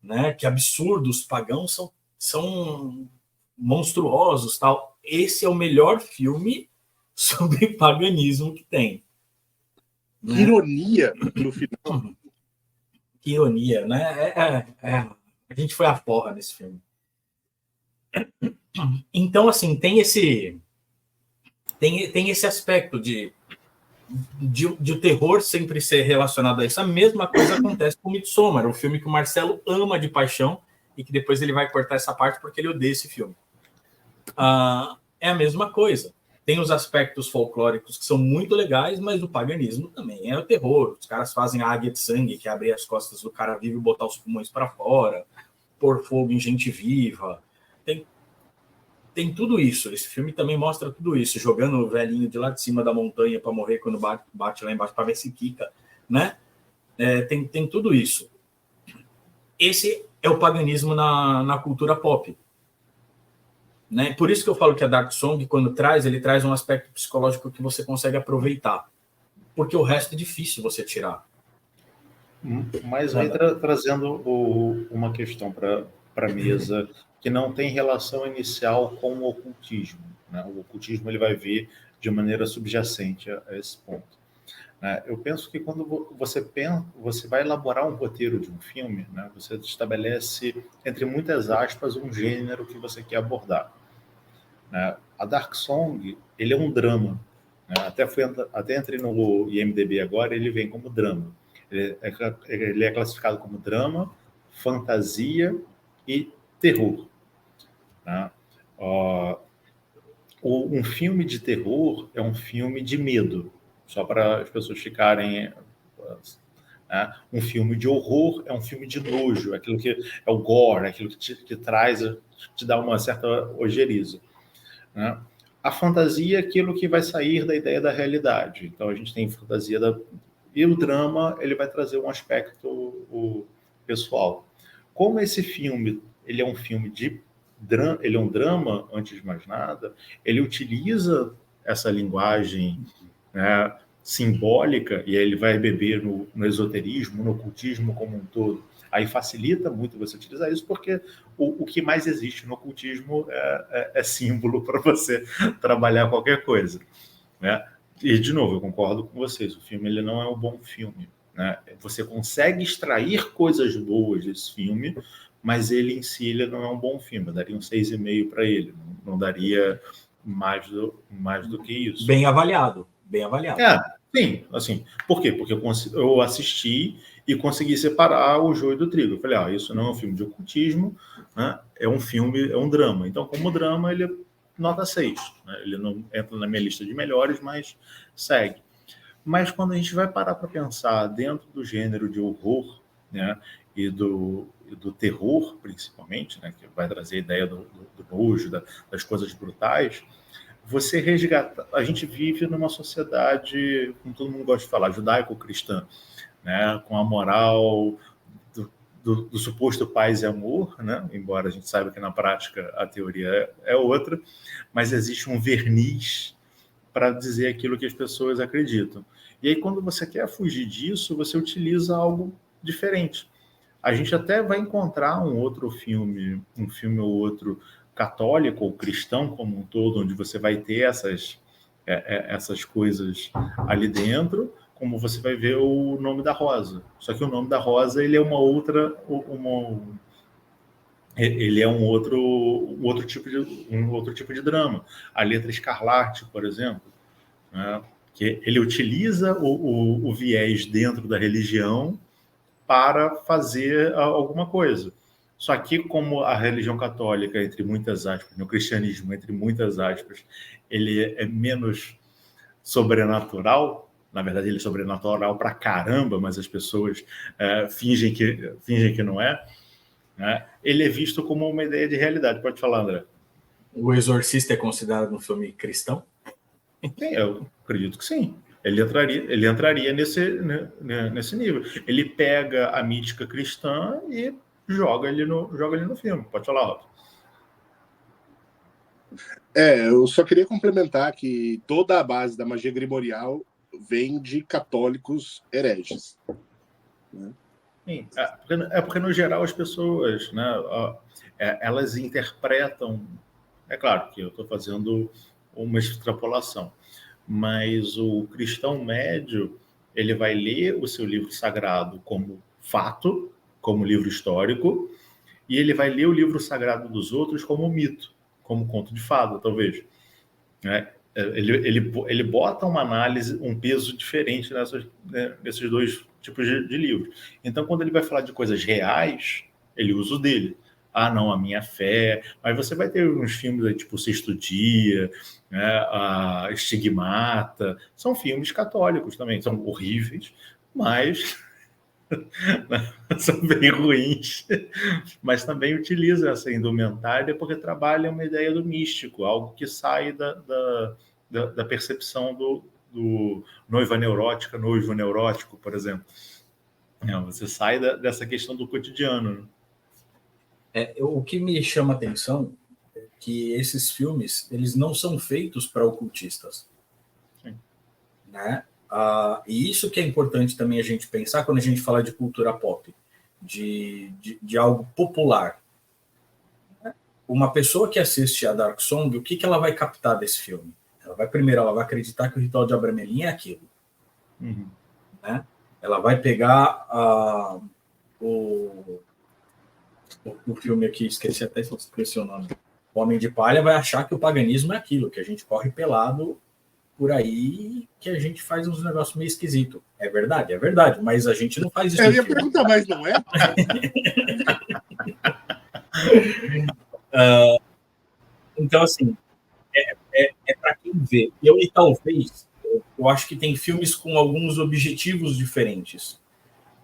né? Que absurdo, os pagãos são monstruosos, tal. Esse é o melhor filme sobre paganismo que tem. Que ironia no final. Que ironia, né? A gente foi à porra nesse filme. Então, assim, tem esse aspecto de o terror sempre ser relacionado a isso. A mesma coisa acontece com Midsommar, um filme que o Marcelo ama de paixão e que depois ele vai cortar essa parte porque ele odeia esse filme. É a mesma coisa. Tem os aspectos folclóricos que são muito legais, mas o paganismo também é o terror. Os caras fazem a águia de sangue, que é abrir as costas do cara vivo e botar os pulmões para fora, pôr fogo em gente viva. Tem tudo isso. Esse filme também mostra tudo isso, jogando o velhinho de lá de cima da montanha para morrer quando bate lá embaixo para ver se quica, né? Tem tudo isso. Esse é o paganismo na cultura pop. Né? Por isso que eu falo que a Dark Song, quando ele traz um aspecto psicológico que você consegue aproveitar. Porque o resto é difícil você tirar. Mas aí trazendo uma questão para a mesa que não tem relação inicial com o ocultismo. Né? O ocultismo ele vai vir de maneira subjacente a esse ponto. Né? Eu penso que quando você vai elaborar um roteiro de um filme, né? Você estabelece, entre muitas aspas, um gênero que você quer abordar. Né? A Dark Song, ele é um drama. Né? Até entrei no IMDb agora, ele vem como drama. Ele é classificado como drama, fantasia e terror. Né? Um filme de terror é um filme de medo, só para as pessoas ficarem... Né? Um filme de horror é um filme de nojo, aquilo que é o gore, aquilo que te dá uma certa ojeriza. Né? A fantasia é aquilo que vai sair da ideia da realidade. Então a gente tem fantasia e o drama ele vai trazer um aspecto pessoal. Como esse filme ele é um filme de drama, ele é um drama antes de mais nada, ele utiliza essa linguagem, né, simbólica, e aí ele vai beber no esoterismo, no ocultismo como um todo. Aí facilita muito você utilizar isso, porque o que mais existe no ocultismo é símbolo para você trabalhar qualquer coisa. Né? E, de novo, eu concordo com vocês, o filme ele não é um bom filme. Né? Você consegue extrair coisas boas desse filme, mas ele em si ele não é um bom filme. Eu daria um 6,5 para ele, não daria mais do que isso. Bem avaliado. Sim, assim, por quê? Porque eu assisti e consegui separar o joio do trigo. Eu falei, isso não é um filme de ocultismo, né? É um drama. Então, como drama, ele é nota 6. Né? Ele não entra na minha lista de melhores, mas segue. Mas quando a gente vai parar para pensar dentro do gênero de horror, né, e do terror, principalmente, né, que vai trazer a ideia do nojo, das coisas brutais, você resgata. A gente vive numa sociedade, como todo mundo gosta de falar, judaico-cristã, né, com a moral do suposto paz e amor, né, embora a gente saiba que na prática a teoria é outra, mas existe um verniz para dizer aquilo que as pessoas acreditam. E aí, quando você quer fugir disso, você utiliza algo diferente. A gente até vai encontrar um filme ou outro católico ou cristão como um todo, onde você vai ter essas coisas ali dentro, como você vai ver o Nome da Rosa. Só que o Nome da Rosa ele é ele é um outro tipo de drama. A Letra Escarlate, por exemplo, né, que ele utiliza o viés dentro da religião para fazer alguma coisa. Só que, como a religião católica, entre muitas aspas, o cristianismo, entre muitas aspas, ele é menos sobrenatural, na verdade ele é sobrenatural pra caramba, mas as pessoas fingem que não é, né? Ele é visto como uma ideia de realidade. Pode falar, André. O Exorcista é considerado um filme cristão? Sim, eu acredito que sim. Ele entraria nesse nível. Ele pega a mítica cristã e joga ele no filme. Pode falar, Rob. Eu só queria complementar que toda a base da magia grimorial vem de católicos hereges. Né? Sim, porque no geral as pessoas, né, elas interpretam. É claro que eu estou fazendo uma extrapolação, mas o cristão médio ele vai ler o seu livro sagrado como fato, como livro histórico, e ele vai ler o livro sagrado dos outros como mito, como conto de fada, talvez. Né? Ele bota uma análise, um peso diferente nesses dois tipos de livros. Então, quando ele vai falar de coisas reais, ele usa o dele. Ah, não, a minha fé. Mas você vai ter uns filmes aí, tipo Sexto Dia, né, a Estigmata. São filmes católicos também. São horríveis, mas são bem ruins. Mas também utilizam essa indumentária porque trabalham uma ideia do místico, algo que sai da percepção do noiva neurótica, noivo neurótico, por exemplo. Você sai dessa questão do cotidiano. O que me chama a atenção é que esses filmes eles não são feitos para ocultistas. Sim. Né? E isso que é importante também a gente pensar quando a gente fala de cultura pop, de algo popular. Uma pessoa que assiste a Dark Song, o que ela vai captar desse filme? Ela vai acreditar que o ritual de Abramelin é aquilo. Uhum. Né? Ela vai pegar o filme aqui, esqueci o nome, O Homem de Palha, vai achar que o paganismo é aquilo, que a gente corre pelado por aí, que a gente faz uns negócios meio esquisitos. É verdade, mas a gente não faz isso. Eu ia perguntar, mas não é? Então, assim, é para quem vê. E talvez, eu acho que tem filmes com alguns objetivos diferentes.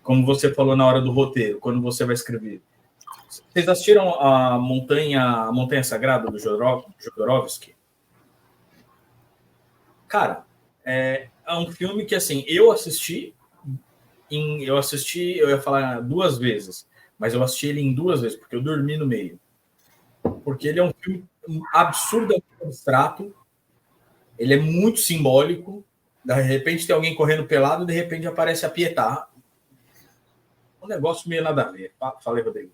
Como você falou na hora do roteiro, quando você vai escrever. Vocês assistiram a Montanha Sagrada do Jodorowsky? Cara, é um filme que, assim, eu ia falar 2 vezes, mas eu assisti ele em 2 vezes, porque eu dormi no meio. Porque ele é um filme absurdamente abstrato, ele é muito simbólico, de repente tem alguém correndo pelado, de repente aparece a Pietà. Um negócio meio nada a ver. Falei, Rodrigo.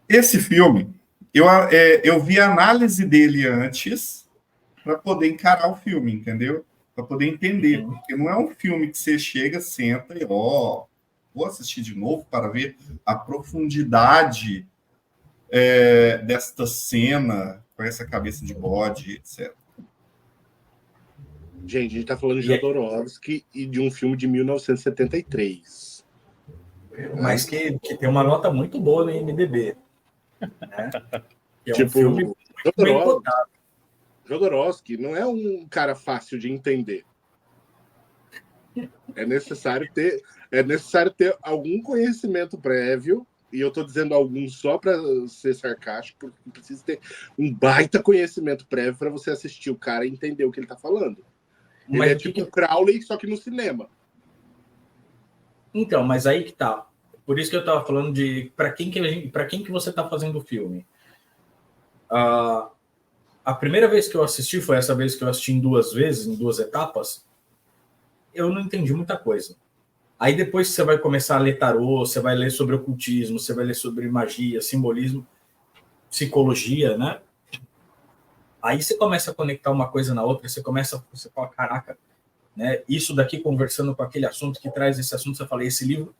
Esse filme, eu vi a análise dele antes para poder encarar o filme, entendeu? Para poder entender, porque não é um filme que você chega, senta e vou assistir de novo para ver a profundidade desta cena com essa cabeça de bode, etc. Gente, a gente está falando de Jodorowsky e de um filme de 1973. Mas que tem uma nota muito boa no IMDb. Né? Que é um filme muito bem cotado. Jodorowsky não é um cara fácil de entender. É necessário ter algum conhecimento prévio, e eu estou dizendo algum só para ser sarcástico, porque precisa ter um baita conhecimento prévio para você assistir o cara e entender o que ele está falando. Ele é tipo o Crowley, só que no cinema. Então, mas aí que tá. Por isso que eu estava falando de para quem que você está fazendo o filme. A primeira vez que eu assisti foi essa vez que eu assisti em 2 vezes, em 2 etapas. Eu não entendi muita coisa. Aí depois você vai começar a ler tarô, você vai ler sobre ocultismo, você vai ler sobre magia, simbolismo, psicologia, né? Aí você começa a conectar uma coisa na outra, você fala, caraca, né? Isso daqui conversando com aquele assunto que traz esse assunto, você fala, esse livro,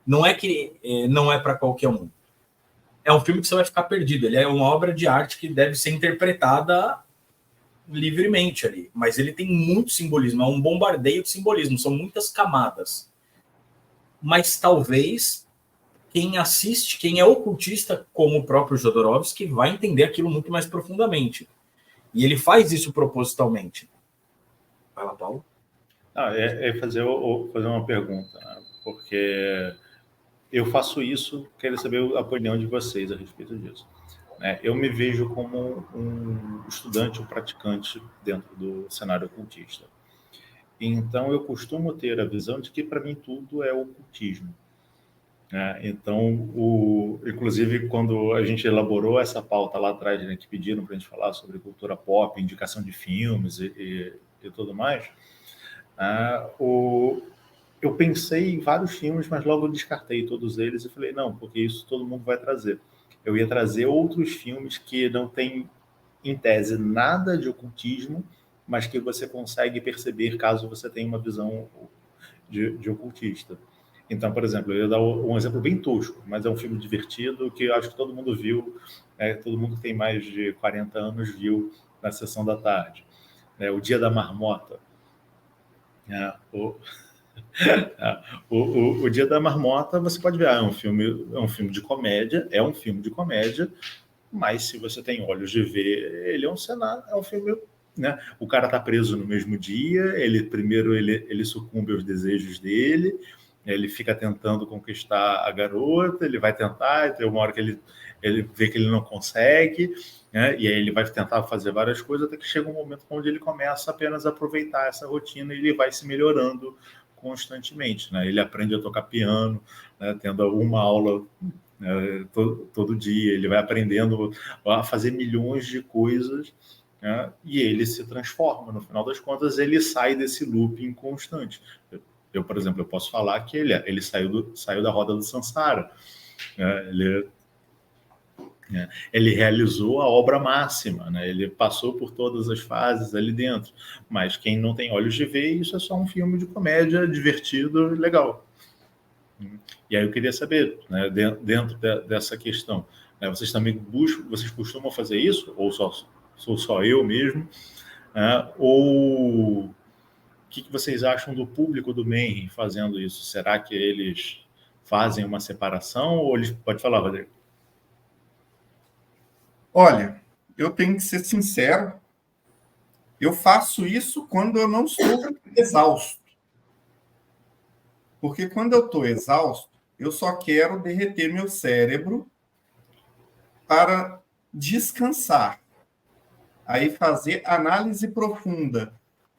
não é que não é para qualquer um. É um filme que você vai ficar perdido. Ele é uma obra de arte que deve ser interpretada livremente ali, mas ele tem muito simbolismo, é um bombardeio de simbolismo, são muitas camadas. Mas talvez quem assiste, quem é ocultista, como o próprio Jodorowsky, vai entender aquilo muito mais profundamente. E ele faz isso propositalmente. Vai lá, Paulo. Fazer uma pergunta, né? Porque eu faço isso, quero saber a opinião de vocês a respeito disso. né? Eu me vejo como um estudante, um praticante dentro do cenário ocultista. Então, eu costumo ter a visão de que, para mim, tudo é ocultismo. Então, inclusive, quando a gente elaborou essa pauta lá atrás, né, que pediram para a gente falar sobre cultura pop, indicação de filmes e tudo mais, eu pensei em vários filmes, mas logo eu descartei todos eles e falei, não, porque isso todo mundo vai trazer. Eu ia trazer outros filmes que não têm, em tese, nada de ocultismo, mas que você consegue perceber caso você tenha uma visão de ocultista. Então, por exemplo, eu ia dar um exemplo bem tosco, mas é um filme divertido que eu acho que todo mundo viu, todo mundo que tem mais de 40 anos viu na sessão da tarde. O Dia da Marmota. O Dia da Marmota, você pode ver, é um filme de comédia, mas se você tem olhos de ver, ele é um cenário, é um filme, né? O cara tá preso no mesmo dia, ele sucumbe aos desejos dele, ele fica tentando conquistar a garota, ele vai tentar, tem uma hora que ele vê que ele não consegue, né? E aí ele vai tentar fazer várias coisas, até que chega um momento onde ele começa apenas a aproveitar essa rotina e ele vai se melhorando constantemente, né? Ele aprende a tocar piano, né? Tendo uma aula, né, todo dia, ele vai aprendendo a fazer milhões de coisas, né? E ele se transforma, no final das contas ele sai desse looping constante. Eu, por exemplo, eu posso falar que ele saiu da roda do Sansara, né? Ele realizou a obra máxima, né? Ele passou por todas as fases ali dentro, mas quem não tem olhos de ver, isso é só um filme de comédia divertido e legal. E aí eu queria saber, né, dentro dessa questão, né, vocês também vocês costumam fazer isso, ou sou só eu mesmo, né? Ou o que vocês acham do público do Mayhem fazendo isso? Será que eles fazem uma separação ou eles... Pode falar, Rodrigo. Olha, eu tenho que ser sincero, eu faço isso quando eu não estou exausto. Porque quando eu estou exausto, eu só quero derreter meu cérebro para descansar. Aí fazer análise profunda,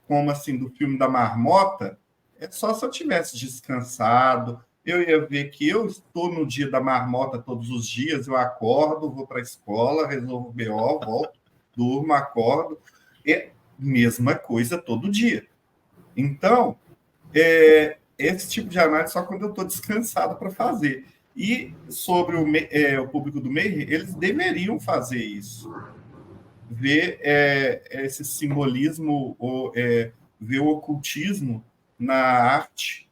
como assim, do filme da Marmota, é só se eu tivesse descansado. Eu ia ver que eu estou no dia da marmota todos os dias, eu acordo, vou para a escola, resolvo o BO, volto, durmo, acordo. É mesma coisa todo dia. Então, esse tipo de análise só quando eu estou descansado para fazer. E sobre o público do Mayhem, eles deveriam fazer isso. Ver esse simbolismo, ver o ocultismo na arte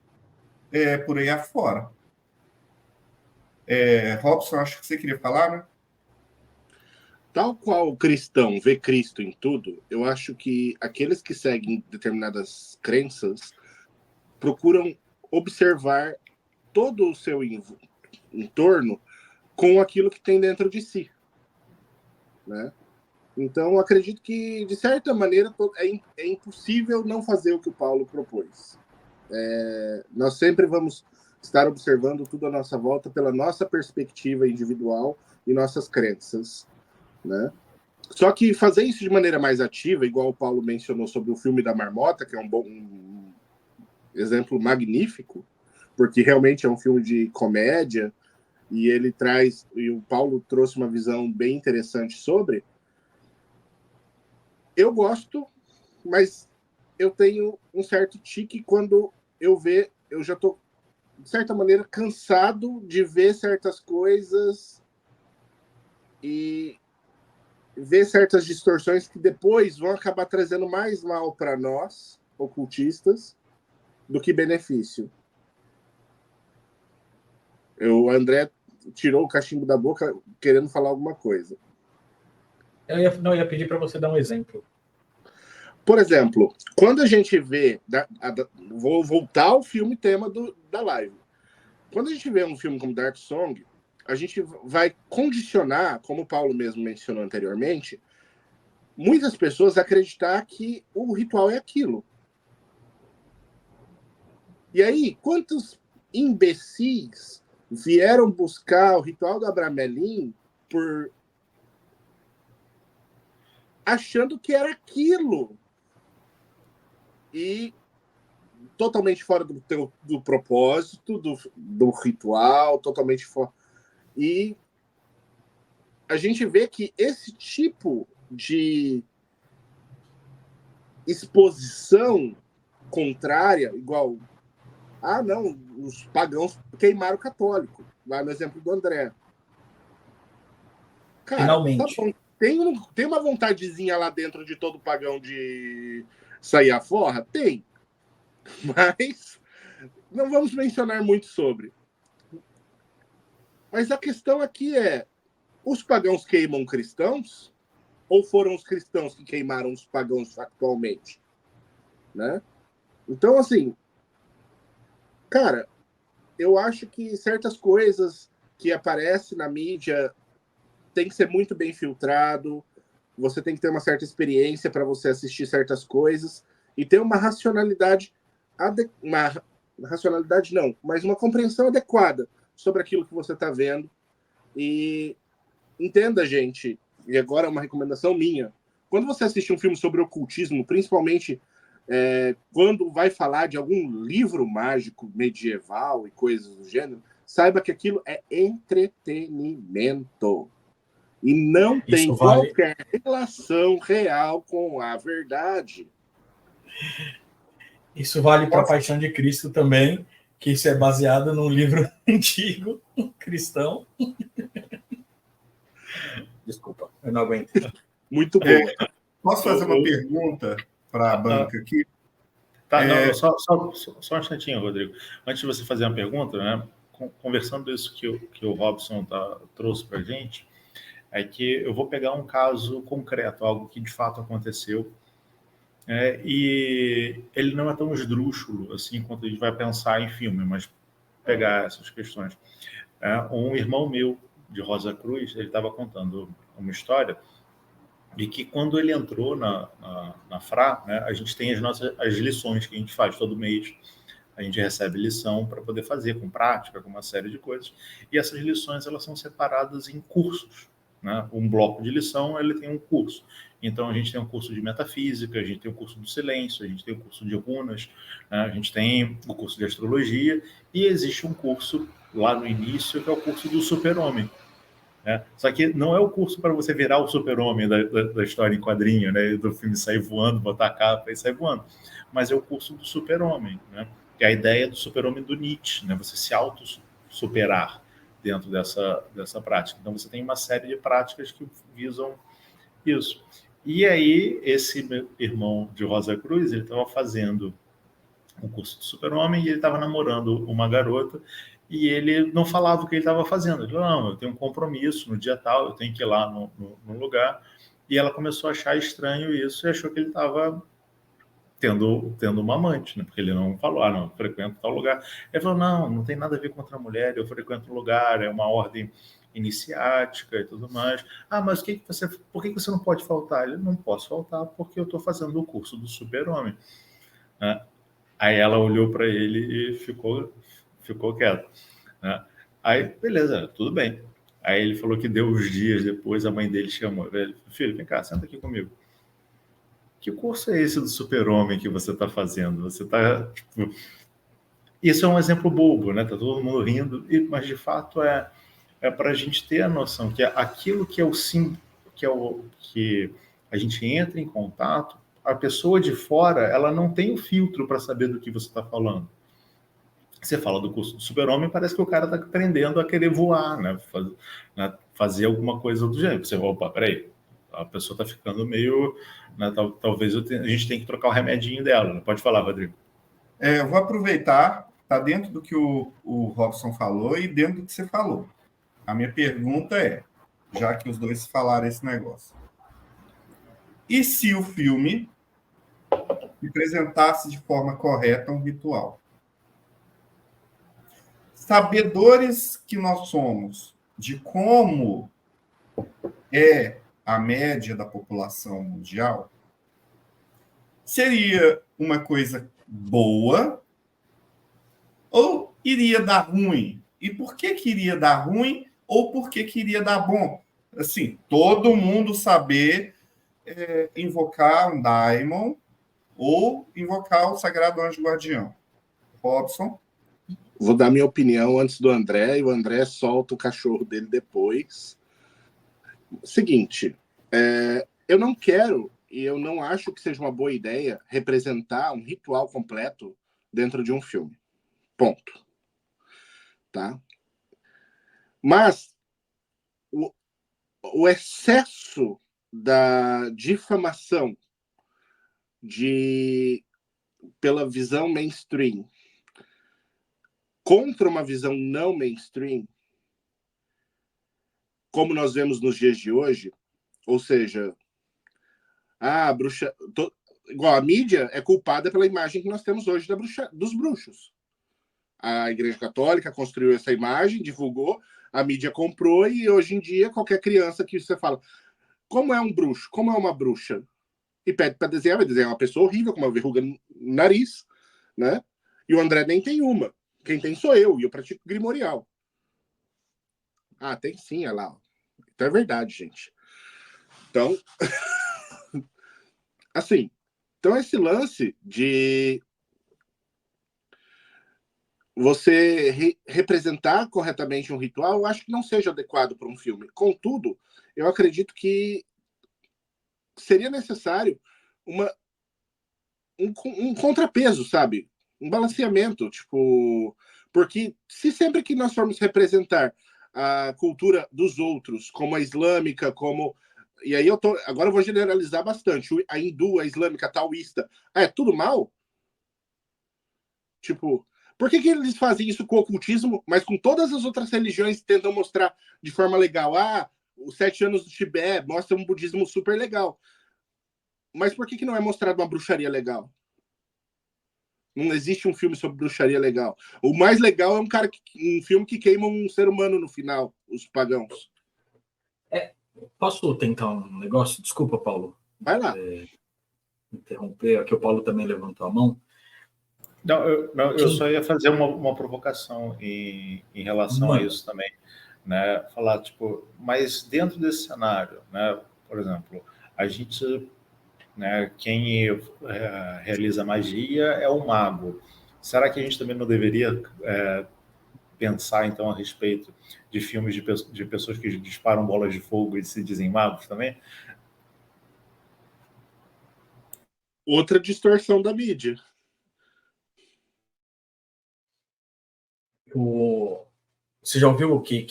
por aí afora. Robson, acho que você queria falar, né? Tal qual o cristão vê Cristo em tudo, eu acho que aqueles que seguem determinadas crenças procuram observar todo o seu entorno com aquilo que tem dentro de si, né? Então, eu acredito que, de certa maneira, é impossível não fazer o que o Paulo propôs. Nós sempre vamos estar observando tudo à nossa volta pela nossa perspectiva individual e nossas crenças, né? Só que fazer isso de maneira mais ativa, igual o Paulo mencionou sobre o filme da Marmota, que é um exemplo magnífico, porque realmente é um filme de comédia e e o Paulo trouxe uma visão bem interessante sobre. Eu gosto, mas eu tenho um certo tique quando eu já estou, de certa maneira, cansado de ver certas coisas e ver certas distorções que depois vão acabar trazendo mais mal para nós, ocultistas, do que benefício. O André tirou o cachimbo da boca querendo falar alguma coisa. Eu ia pedir para você dar um exemplo. Por exemplo, quando a gente vê... vou voltar ao filme tema da live. Quando a gente vê um filme como Dark Song, a gente vai condicionar, como o Paulo mesmo mencionou anteriormente, muitas pessoas a acreditar que o ritual é aquilo. E aí, quantos imbecis vieram buscar o ritual do Abramelin por achando que era aquilo. E totalmente fora do propósito, do ritual, totalmente fora. E a gente vê que esse tipo de exposição contrária, igual, não, os pagãos queimaram o católico, lá no exemplo do André. Cara, finalmente. Tá bom. Tem uma vontadezinha lá dentro de todo pagão de sair à forra? Tem. Mas não vamos mencionar muito sobre. Mas a questão aqui é, os pagãos queimam cristãos? Ou foram os cristãos que queimaram os pagãos atualmente? Né? Então, assim, cara, eu acho que certas coisas que aparecem na mídia tem que ser muito bem filtrado, você tem que ter uma certa experiência para você assistir certas coisas e ter uma racionalidade, mas uma compreensão adequada sobre aquilo que você está vendo. E entenda, gente, e agora é uma recomendação minha, quando você assiste um filme sobre ocultismo, principalmente quando vai falar de algum livro mágico medieval e coisas do gênero, saiba que aquilo é entretenimento. E não tem qualquer relação real com a verdade. Isso vale para a Paixão de Cristo também, que isso é baseado num livro antigo, cristão. Desculpa, eu não aguento. Muito bom. Posso fazer uma pergunta para a banca aqui? Tá, não, só um instantinho, Rodrigo. Antes de você fazer uma pergunta, né, conversando isso que o Robson trouxe para a gente, é que eu vou pegar um caso concreto, algo que de fato aconteceu, e ele não é tão esdrúxulo assim quanto a gente vai pensar em filme, mas pegar essas questões. Um irmão meu de Rosa Cruz, ele estava contando uma história de que quando ele entrou na FRA, né, a gente tem as lições que a gente faz todo mês. A gente recebe lição para poder fazer com prática, com uma série de coisas. E essas lições elas são separadas em cursos. Né? Um bloco de lição ele tem um curso. Então, a gente tem um curso de metafísica, a gente tem o curso do silêncio, a gente tem o curso de runas, né? A gente tem o curso de astrologia e existe um curso lá no início que é o curso do super-homem. Só que não é o curso para você virar o super-homem da história em quadrinho, né? Do filme sair voando, botar a capa e sair voando. Mas é o curso do super-homem, né? Que é a ideia do super-homem do Nietzsche, né? Você se auto-superar dentro dessa prática. Então, você tem uma série de práticas que visam isso. E aí, esse meu irmão de Rosa Cruz, ele estava fazendo um curso do super-homem e ele estava namorando uma garota e ele não falava o que ele estava fazendo. Ele falou, não, eu tenho um compromisso no dia tal, eu tenho que ir lá no lugar. E ela começou a achar estranho isso e achou que ele estava tendo uma amante, né? Porque ele não falou, não, eu frequento tal lugar. Ele falou, não tem nada a ver com outra mulher, eu frequento o lugar, é uma ordem iniciática e tudo mais. Mas por que você não pode faltar? Ele, não posso faltar porque eu estou fazendo o curso do super-homem. Né? Aí ela olhou para ele e ficou quieta. Né? Aí, beleza, tudo bem. Aí ele falou que deu uns dias depois, a mãe dele chamou ele, filho, vem cá, senta aqui comigo. Que curso é esse do super-homem que você está fazendo? Você está, Isso é um exemplo bobo, né? Tá todo mundo rindo, mas de fato é para a gente ter a noção que aquilo que é o sim, que a gente entra em contato, a pessoa de fora, ela não tem o filtro para saber do que você está falando. Você fala do curso do super-homem, parece que o cara está aprendendo a querer voar, né? Fazer alguma coisa do gênero. Você vai, opa, peraí, a pessoa está ficando meio... Né, talvez a gente tenha que trocar o remedinho dela. Né? Pode falar, Rodrigo. Eu vou aproveitar, está dentro do que o Robson falou e dentro do que você falou. A minha pergunta é, já que os dois falaram esse negócio, e se o filme apresentasse de forma correta um ritual? Sabedores que nós somos de como é a média da população mundial, seria uma coisa boa ou iria dar ruim? E por que iria dar ruim ou por que iria dar bom? Assim, todo mundo saber invocar um daimon ou invocar o Sagrado Anjo Guardião. Robson? Vou dar minha opinião antes do André, e o André solta o cachorro dele depois. Seguinte, eu não quero, e eu não acho que seja uma boa ideia, representar um ritual completo dentro de um filme. Ponto. Tá? Mas o excesso da difamação pela visão mainstream contra uma visão não mainstream, como nós vemos nos dias de hoje, ou seja, igual a mídia é culpada pela imagem que nós temos hoje dos bruxos. A Igreja Católica construiu essa imagem, divulgou, a mídia comprou, e hoje em dia qualquer criança que você fala como é um bruxo, como é uma bruxa, e pede para desenhar, vai desenhar uma pessoa horrível com uma verruga no nariz, né? E o André nem tem uma. Quem tem sou eu, e eu pratico grimorial. Tem sim, olha lá. Então é verdade, gente. Então, assim, então esse lance de você representar corretamente um ritual, eu acho que não seja adequado para um filme. Contudo, eu acredito que seria necessário um contrapeso, sabe? Um balanceamento, tipo... Porque se sempre que nós formos representar a cultura dos outros, como a islâmica, como... E aí agora eu vou generalizar bastante. A hindu, a islâmica, a taoísta. É tudo mal? Tipo, por que eles fazem isso com o ocultismo, mas com todas as outras religiões tentam mostrar de forma legal? Os 7 anos do Tibete mostra um budismo super legal. Mas por que não é mostrado uma bruxaria legal? Não existe um filme sobre bruxaria legal. O mais legal é um filme que queima um ser humano no final, os pagãos. Posso tentar um negócio? Desculpa, Paulo. Vai lá. Interromper, aqui o Paulo também levantou a mão. Eu só ia fazer uma provocação em relação a isso também, né? Falar, tipo, mas dentro desse cenário, né? Por exemplo, a gente, né? Quem realiza magia é o mago. Será que a gente também não deveria pensar, então, a respeito de filmes de pessoas que disparam bolas de fogo e se dizem magos também? Outra distorção da mídia. Você já ouviu que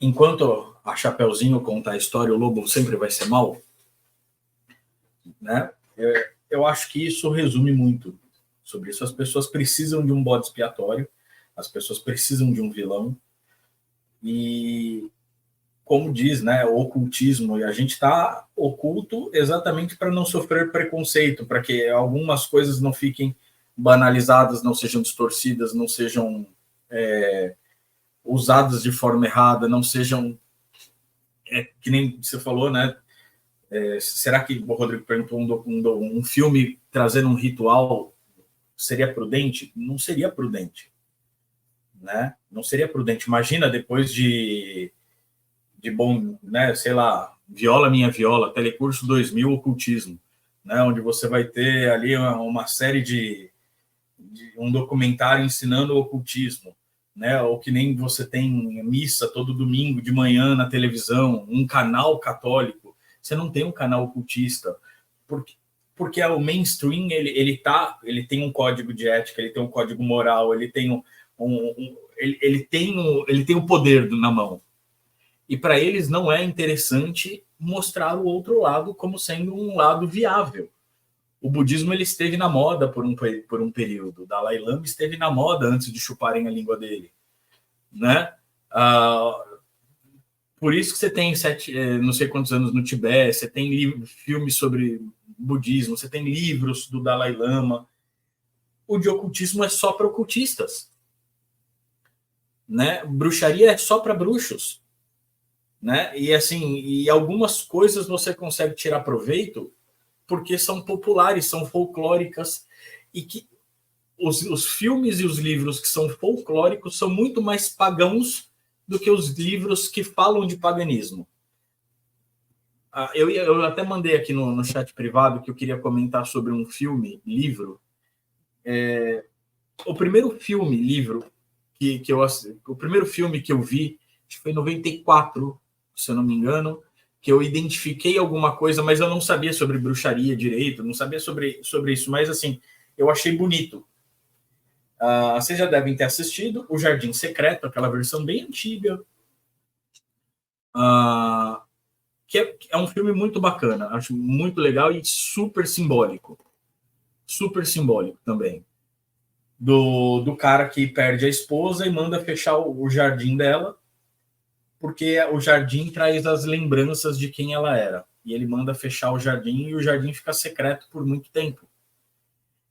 enquanto a Chapeuzinho conta a história, o lobo sempre vai ser mau? Né? Eu acho que isso resume muito sobre isso. As pessoas precisam de um bode expiatório, as pessoas precisam de um vilão, e como diz, né, o ocultismo, e a gente está oculto exatamente para não sofrer preconceito, para que algumas coisas não fiquem banalizadas, não sejam distorcidas, não sejam usadas de forma errada, não sejam que nem você falou, né? Será que o Rodrigo perguntou um filme trazendo um ritual seria prudente? Não seria prudente, né? Não seria prudente. Imagina depois de bom, né? Sei lá, Viola Minha Viola, Telecurso 2000, Ocultismo, né? Onde você vai ter ali uma série de um documentário ensinando o ocultismo, né? Ou que nem você tem missa todo domingo de manhã na televisão, um canal católico. Você não tem um canal ocultista, porque o mainstream ele tem um código de ética, ele tem um código moral, ele tem ele tem o poder na mão. E para eles não é interessante mostrar o outro lado como sendo um lado viável. O budismo ele esteve na moda por um período. O Dalai Lama esteve na moda antes de chuparem a língua dele, né? Por isso que você tem não sei quantos anos no Tibete, você tem filmes sobre budismo, você tem livros do Dalai Lama. O de ocultismo é só para ocultistas, né? Bruxaria é só para bruxos, né? E assim, e algumas coisas você consegue tirar proveito porque são populares, são folclóricas, e que os filmes e os livros que são folclóricos são muito mais pagãos do que os livros que falam de paganismo. Eu até mandei aqui no chat privado que eu queria comentar sobre um filme, livro. O primeiro filme, livro, o primeiro filme que eu vi, acho que foi em 94, se eu não me engano, que eu identifiquei alguma coisa, mas eu não sabia sobre bruxaria direito, não sabia sobre isso, mas assim, eu achei bonito. Vocês já devem ter assistido O Jardim Secreto, aquela versão bem antiga, que é um filme muito bacana, acho muito legal e super simbólico também, do cara que perde a esposa e manda fechar o jardim dela, porque o jardim traz as lembranças de quem ela era, e ele manda fechar o jardim e o jardim fica secreto por muito tempo,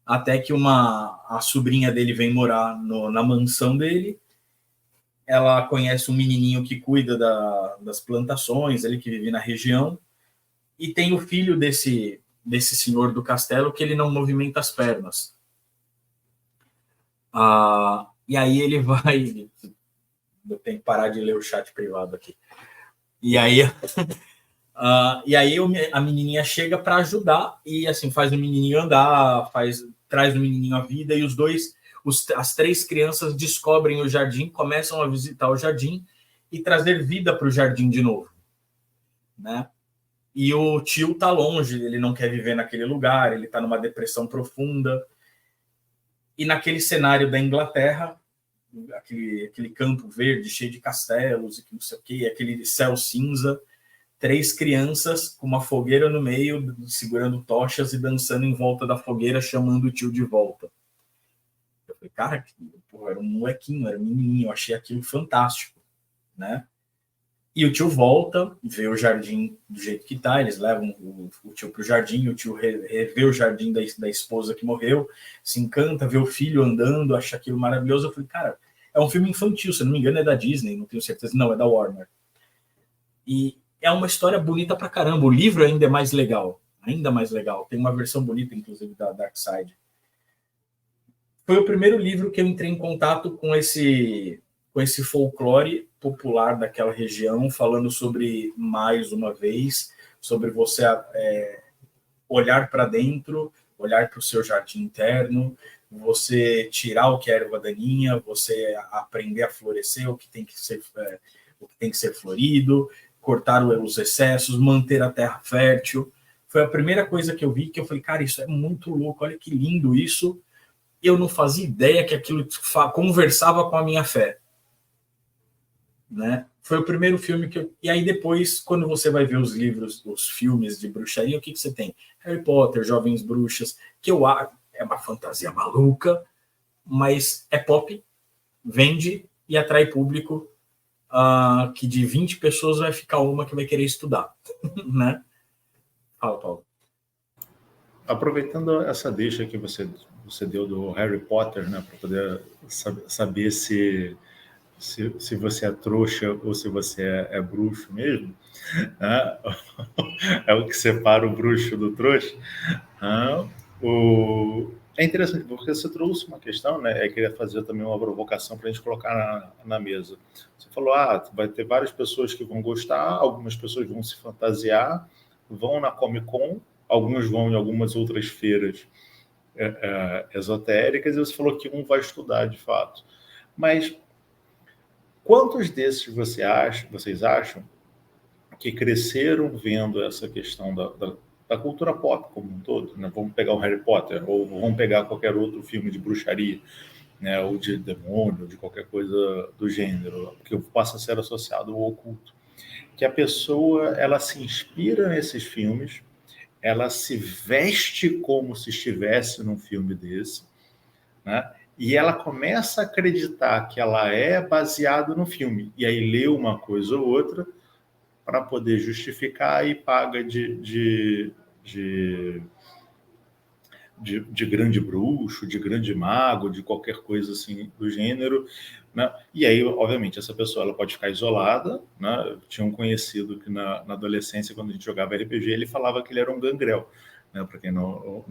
até que a sobrinha dele vem morar na mansão dele. Ela conhece um menininho que cuida das plantações, ele que vive na região, e tem o filho desse senhor do castelo que ele não movimenta as pernas. E aí ele vai... Eu tenho que parar de ler o chat privado aqui. E aí a menininha chega para ajudar e assim faz o menininho andar, traz o menininho à vida, e as 3 crianças descobrem o jardim, começam a visitar o jardim e trazer vida para o jardim de novo, né? E o tio tá longe, ele não quer viver naquele lugar, ele tá numa depressão profunda. E naquele cenário da Inglaterra, aquele campo verde cheio de castelos e que não sei o quê, aquele céu cinza, 3 crianças com uma fogueira no meio, segurando tochas e dançando em volta da fogueira, chamando o tio de volta. Eu falei, cara, era um molequinho, era um menininho, eu achei aquilo fantástico, né? E o tio volta, vê o jardim do jeito que tá, eles levam o tio pro jardim, o tio revê o jardim da esposa que morreu, se encanta, vê o filho andando, acha aquilo maravilhoso. Eu falei, cara, é um filme infantil, se não me engano é da Disney, não tenho certeza, não, é da Warner. E é uma história bonita pra caramba, o livro ainda é mais legal, tem uma versão bonita, inclusive, da Dark Side. Foi o primeiro livro que eu entrei em contato com esse folclore popular daquela região, falando sobre, mais uma vez, sobre você olhar para dentro, olhar para o seu jardim interno, você tirar o que é erva daninha, você aprender a florescer o que tem que ser florido, cortar os excessos, manter a terra fértil. Foi a primeira coisa que eu vi, que eu falei, cara, isso é muito louco, olha que lindo isso. Eu não fazia ideia que aquilo conversava com a minha fé, né? Foi o primeiro filme E aí depois, quando você vai ver os livros, os filmes de bruxaria, o que você tem? Harry Potter, Jovens Bruxas, que é uma fantasia maluca, mas é pop, vende e atrai público, que de 20 pessoas vai ficar uma que vai querer estudar, né? Fala, Paulo. Aproveitando essa deixa que você deu do Harry Potter, né, para poder saber se você é trouxa ou se você é bruxo mesmo, né? É o que separa o bruxo do trouxa. É interessante, porque você trouxe uma questão, né? Eu queria fazer também uma provocação para a gente colocar na mesa. Você falou, vai ter várias pessoas que vão gostar, algumas pessoas vão se fantasiar, vão na Comic Con, alguns vão em algumas outras feiras esotéricas, e você falou que um vai estudar de fato. Mas quantos desses vocês acham que cresceram vendo essa questão da cultura pop como um todo, né? Vamos pegar o Harry Potter, ou vamos pegar qualquer outro filme de bruxaria, né? Ou de demônio, ou de qualquer coisa do gênero, que possa ser associado ao oculto. Que a pessoa, ela se inspira nesses filmes, ela se veste como se estivesse num filme desse, né? E ela começa a acreditar que ela é baseada no filme, e aí lê uma coisa ou outra para poder justificar e paga de grande bruxo, de grande mago, de qualquer coisa assim do gênero, né? E aí, obviamente, essa pessoa ela pode ficar isolada, né? Eu tinha um conhecido que na adolescência, quando a gente jogava RPG, ele falava que ele era um gangrel, né? Para quem não...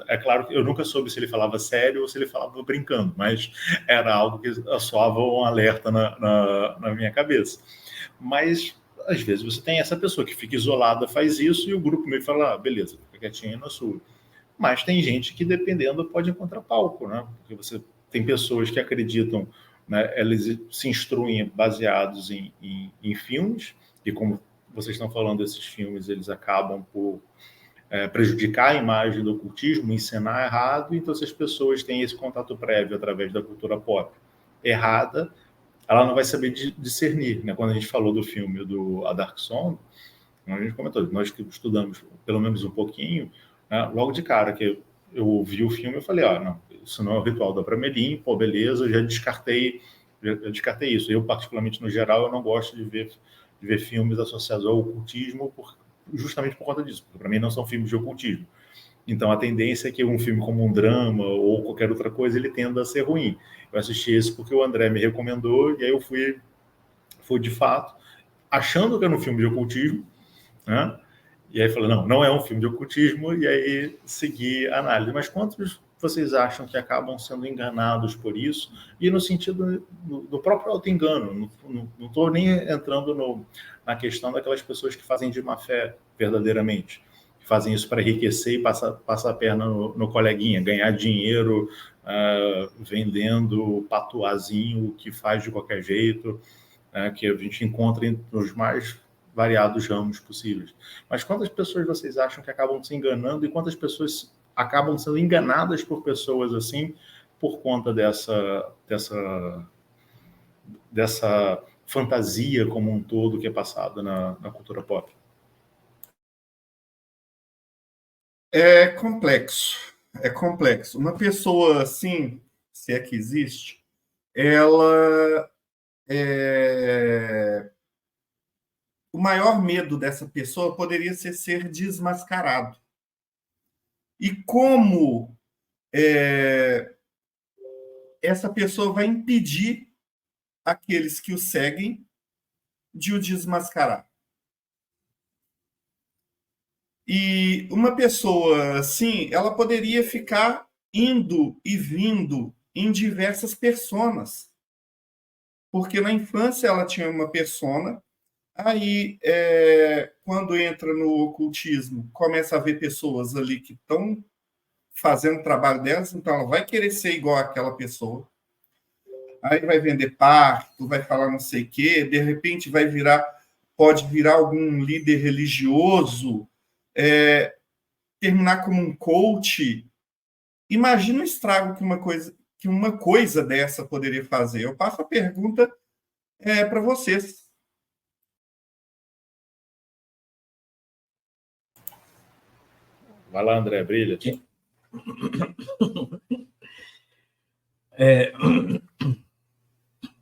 É claro que eu nunca soube se ele falava sério ou se ele falava brincando, mas era algo que soava um alerta na minha cabeça. Mas às vezes você tem essa pessoa que fica isolada, faz isso, e o grupo meio fala, beleza, fica quietinho na sua. Mas tem gente que, dependendo, pode encontrar palco, né? Porque você tem pessoas que acreditam, né, elas se instruem baseados em filmes, e como vocês estão falando desses filmes, eles acabam por prejudicar a imagem do ocultismo, ensinar errado. Então, se as pessoas têm esse contato prévio através da cultura pop errada, ela não vai saber discernir, né? Quando a gente falou do filme do A Dark Song, a gente comentou, nós que estudamos pelo menos um pouquinho, né, logo de cara que eu ouvi o filme, eu falei, não, isso não é o ritual da Pramerim, pô, beleza, eu já descartei isso. Eu, particularmente, no geral, eu não gosto de ver filmes associados ao ocultismo justamente por conta disso, porque para mim não são filmes de ocultismo. Então a tendência é que um filme como um drama ou qualquer outra coisa, ele tenda a ser ruim. Eu assisti esse porque o André me recomendou, e aí eu fui de fato, achando que era um filme de ocultismo, né? E aí falei, não é um filme de ocultismo, e aí segui a análise. Mas quantos vocês acham que acabam sendo enganados por isso? E no sentido do próprio auto-engano, não estou nem entrando na questão daquelas pessoas que fazem de má fé verdadeiramente, que fazem isso para enriquecer e passar a perna no coleguinha, ganhar dinheiro vendendo patuazinho que faz de qualquer jeito, que a gente encontra nos mais variados ramos possíveis. Mas quantas pessoas vocês acham que acabam se enganando, e quantas pessoas acabam sendo enganadas por pessoas assim por conta dessa fantasia como um todo que é passada na cultura pop? É complexo. Uma pessoa assim, se é que existe, ela o maior medo dessa pessoa poderia ser desmascarado. E como essa pessoa vai impedir aqueles que o seguem de o desmascarar? E uma pessoa assim, ela poderia ficar indo e vindo em diversas personas. Porque na infância ela tinha uma persona, aí quando entra no ocultismo, começa a ver pessoas ali que estão fazendo o trabalho delas, então ela vai querer ser igual àquela pessoa. Aí vai vender parto, vai falar não sei o quê, de repente pode virar algum líder religioso, terminar como um coach. Imagina o estrago que uma coisa dessa poderia fazer. Eu passo a pergunta para vocês. Vai lá, André, brilha.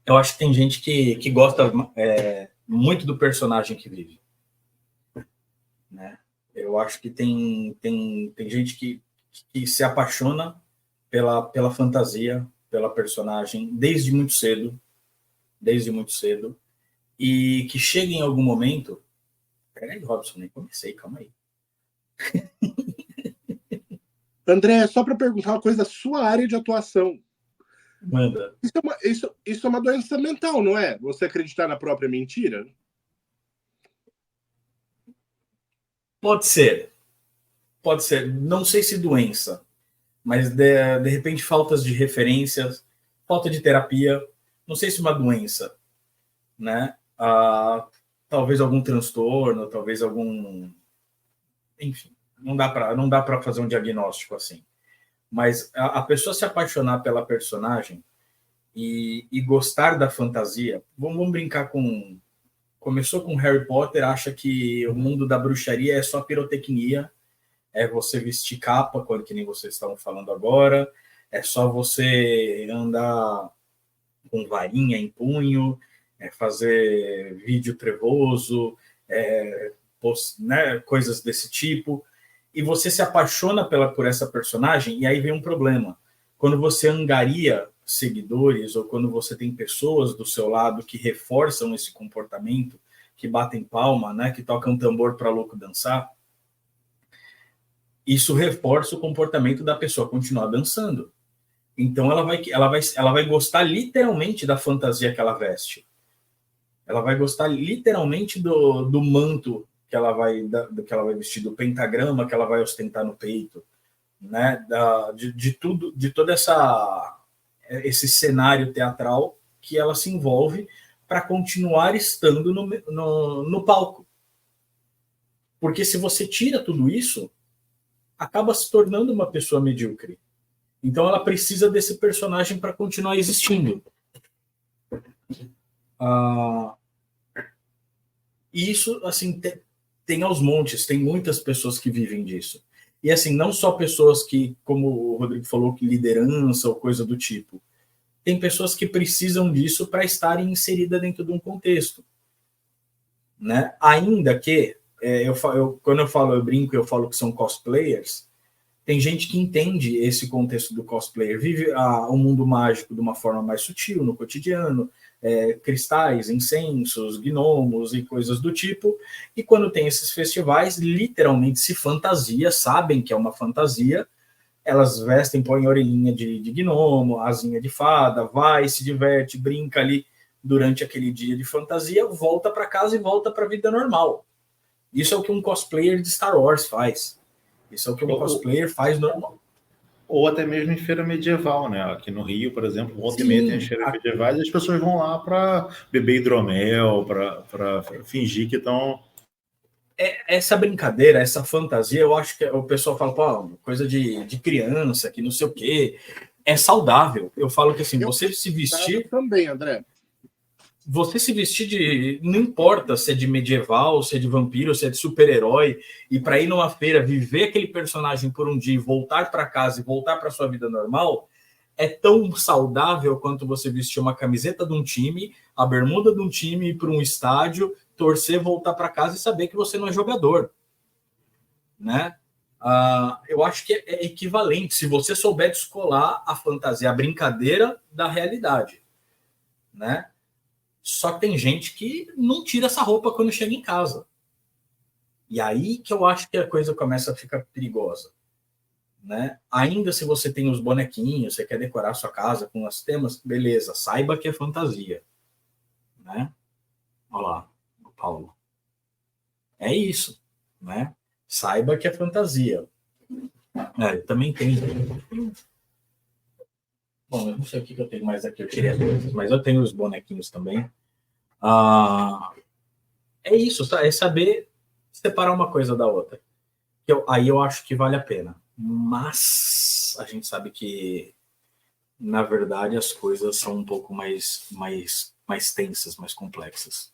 Eu acho que tem gente que gosta muito do personagem que vive, né? Eu acho que tem gente que se apaixona pela fantasia, pela personagem, desde muito cedo, e que chega em algum momento... Peraí, Robson, nem comecei, calma aí. André, só para perguntar uma coisa da sua área de atuação. Manda. Isso é uma doença mental, não é? Você acreditar na própria mentira? Pode ser. Não sei se doença, mas de repente faltas de referências, falta de terapia. Não sei se uma doença, né? Talvez algum transtorno, talvez algum... Enfim, não dá para fazer um diagnóstico assim. Mas a pessoa se apaixonar pela personagem e gostar da fantasia... Vamos brincar com... Começou com Harry Potter, acha que o mundo da bruxaria é só pirotecnia, é você vestir capa, que nem vocês estavam falando agora, é só você andar com varinha em punho, fazer vídeo trevoso, né, coisas desse tipo, e você se apaixona por essa personagem, e aí vem um problema. Quando você angaria seguidores, ou quando você tem pessoas do seu lado que reforçam esse comportamento, que batem palma, né, que tocam tambor para louco dançar, isso reforça o comportamento da pessoa continuar dançando. Então ela vai gostar literalmente da fantasia que ela veste. Ela vai gostar literalmente do manto que ela vai vestir, do pentagrama que ela vai ostentar no peito, né? De tudo, de todo esse cenário teatral que ela se envolve para continuar estando no palco. Porque se você tira tudo isso, acaba se tornando uma pessoa medíocre. Então ela precisa desse personagem para continuar existindo. E isso, assim, tem aos montes, tem muitas pessoas que vivem disso. E, assim, não só pessoas que, como o Rodrigo falou, que liderança ou coisa do tipo. Tem pessoas que precisam disso para estarem inseridas dentro de um contexto. Né? Ainda que, quando eu brinco, eu falo que são cosplayers, tem gente que entende esse contexto do cosplayer, vive o mundo mágico de uma forma mais sutil, no cotidiano, cristais, incensos, gnomos e coisas do tipo, e quando tem esses festivais, literalmente se fantasia, sabem que é uma fantasia, elas vestem, põem orelhinha de gnomo, asinha de fada, vai, se diverte, brinca ali durante aquele dia de fantasia, volta para casa e volta para a vida normal. Isso é o que um cosplayer de Star Wars faz. Isso é o que um cosplayer faz normal. Ou até mesmo em feira medieval, né? Aqui no Rio, por exemplo, volta e meia tem as feiras medievais e as pessoas vão lá para beber hidromel, para fingir que estão... Essa brincadeira, essa fantasia, eu acho que o pessoal fala, pô, coisa de criança, que não sei o quê. É saudável. Eu falo que assim, você se vestir... Também, André. Você se vestir de... Não importa se é de medieval, se é de vampiro, se é de super-herói, e para ir numa feira, viver aquele personagem por um dia e voltar para casa e voltar para sua vida normal, é tão saudável quanto você vestir uma camiseta de um time, a bermuda de um time, ir para um estádio, torcer, voltar para casa e saber que você não é jogador. Né? Eu acho que é equivalente, se você souber descolar a fantasia, a brincadeira da realidade. Né? Só que tem gente que não tira essa roupa quando chega em casa. E aí que eu acho que a coisa começa a ficar perigosa. Né? Ainda se você tem os bonequinhos, você quer decorar sua casa com os temas, beleza, saiba que é fantasia. Né? Olha lá, o Paulo. É isso. Né? Saiba que é fantasia. Também tem. Bom, eu não sei o que eu tenho mais aqui, eu tirei as coisas, mas eu tenho os bonequinhos também. É isso, é saber separar uma coisa da outra. Aí eu acho que vale a pena. Mas a gente sabe que, na verdade, as coisas são um pouco mais tensas, mais complexas.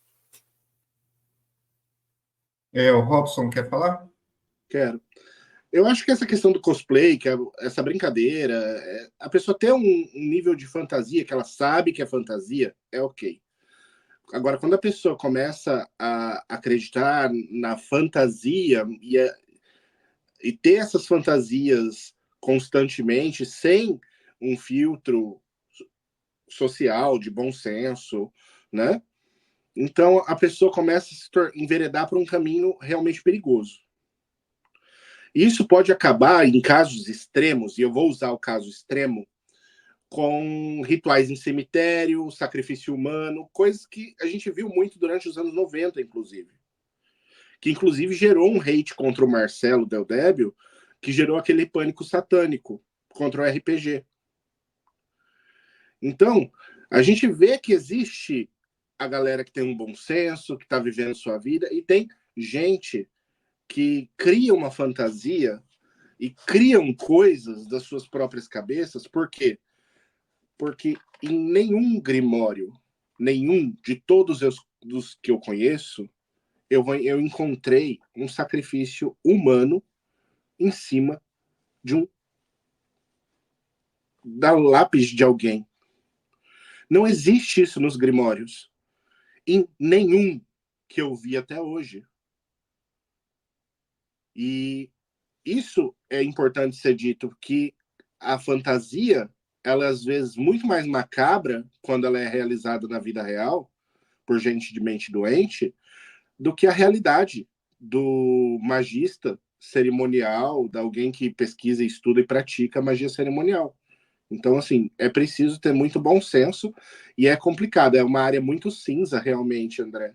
O Robson quer falar? Quero. Eu acho que essa questão do cosplay, que essa brincadeira, a pessoa ter um nível de fantasia, que ela sabe que é fantasia, é ok. Agora, quando a pessoa começa a acreditar na fantasia e ter essas fantasias constantemente, sem um filtro social, de bom senso, né? Então, a pessoa começa a se enveredar por um caminho realmente perigoso. Isso pode acabar em casos extremos, e eu vou usar o caso extremo, com rituais em cemitério, sacrifício humano, coisas que a gente viu muito durante os anos 90, inclusive. Que, inclusive, gerou um hate contra o Marcelo Del Débio, que gerou aquele pânico satânico contra o RPG. Então, a gente vê que existe a galera que tem um bom senso, que está vivendo sua vida, e tem gente que cria uma fantasia e criam coisas das suas próprias cabeças. Por quê? Porque em nenhum grimório, nenhum de todos os que eu conheço, eu encontrei um sacrifício humano em cima da lápis de alguém. Não existe isso nos grimórios. Em nenhum que eu vi até hoje. E isso é importante ser dito, que a fantasia, ela é às vezes muito mais macabra quando ela é realizada na vida real, por gente de mente doente, do que a realidade do magista cerimonial, de alguém que pesquisa, estuda e pratica magia cerimonial. Então, assim, é preciso ter muito bom senso e é complicado. É uma área muito cinza, realmente, André,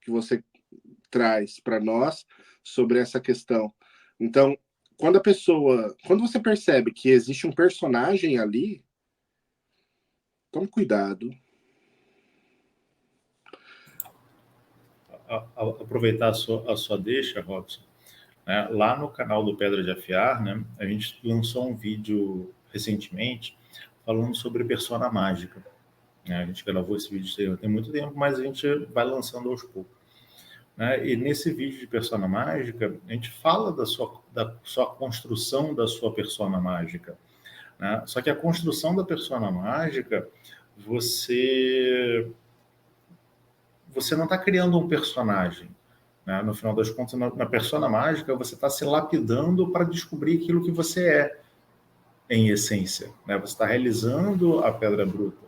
que você traz para nós sobre essa questão. Então, quando você percebe que existe um personagem ali, tome cuidado. Aproveitar a sua deixa, Robson, né? Lá no canal do Pedra de Afiar, né, a gente lançou um vídeo recentemente falando sobre persona mágica, né? A gente gravou esse vídeo tem muito tempo, mas a gente vai lançando aos poucos, né? E nesse vídeo de persona mágica, a gente fala da sua construção da sua persona mágica, né? Só que a construção da persona mágica, você não está criando um personagem, né? No final das contas, na persona mágica, você está se lapidando para descobrir aquilo que você é, em essência, né? Você está realizando a pedra bruta.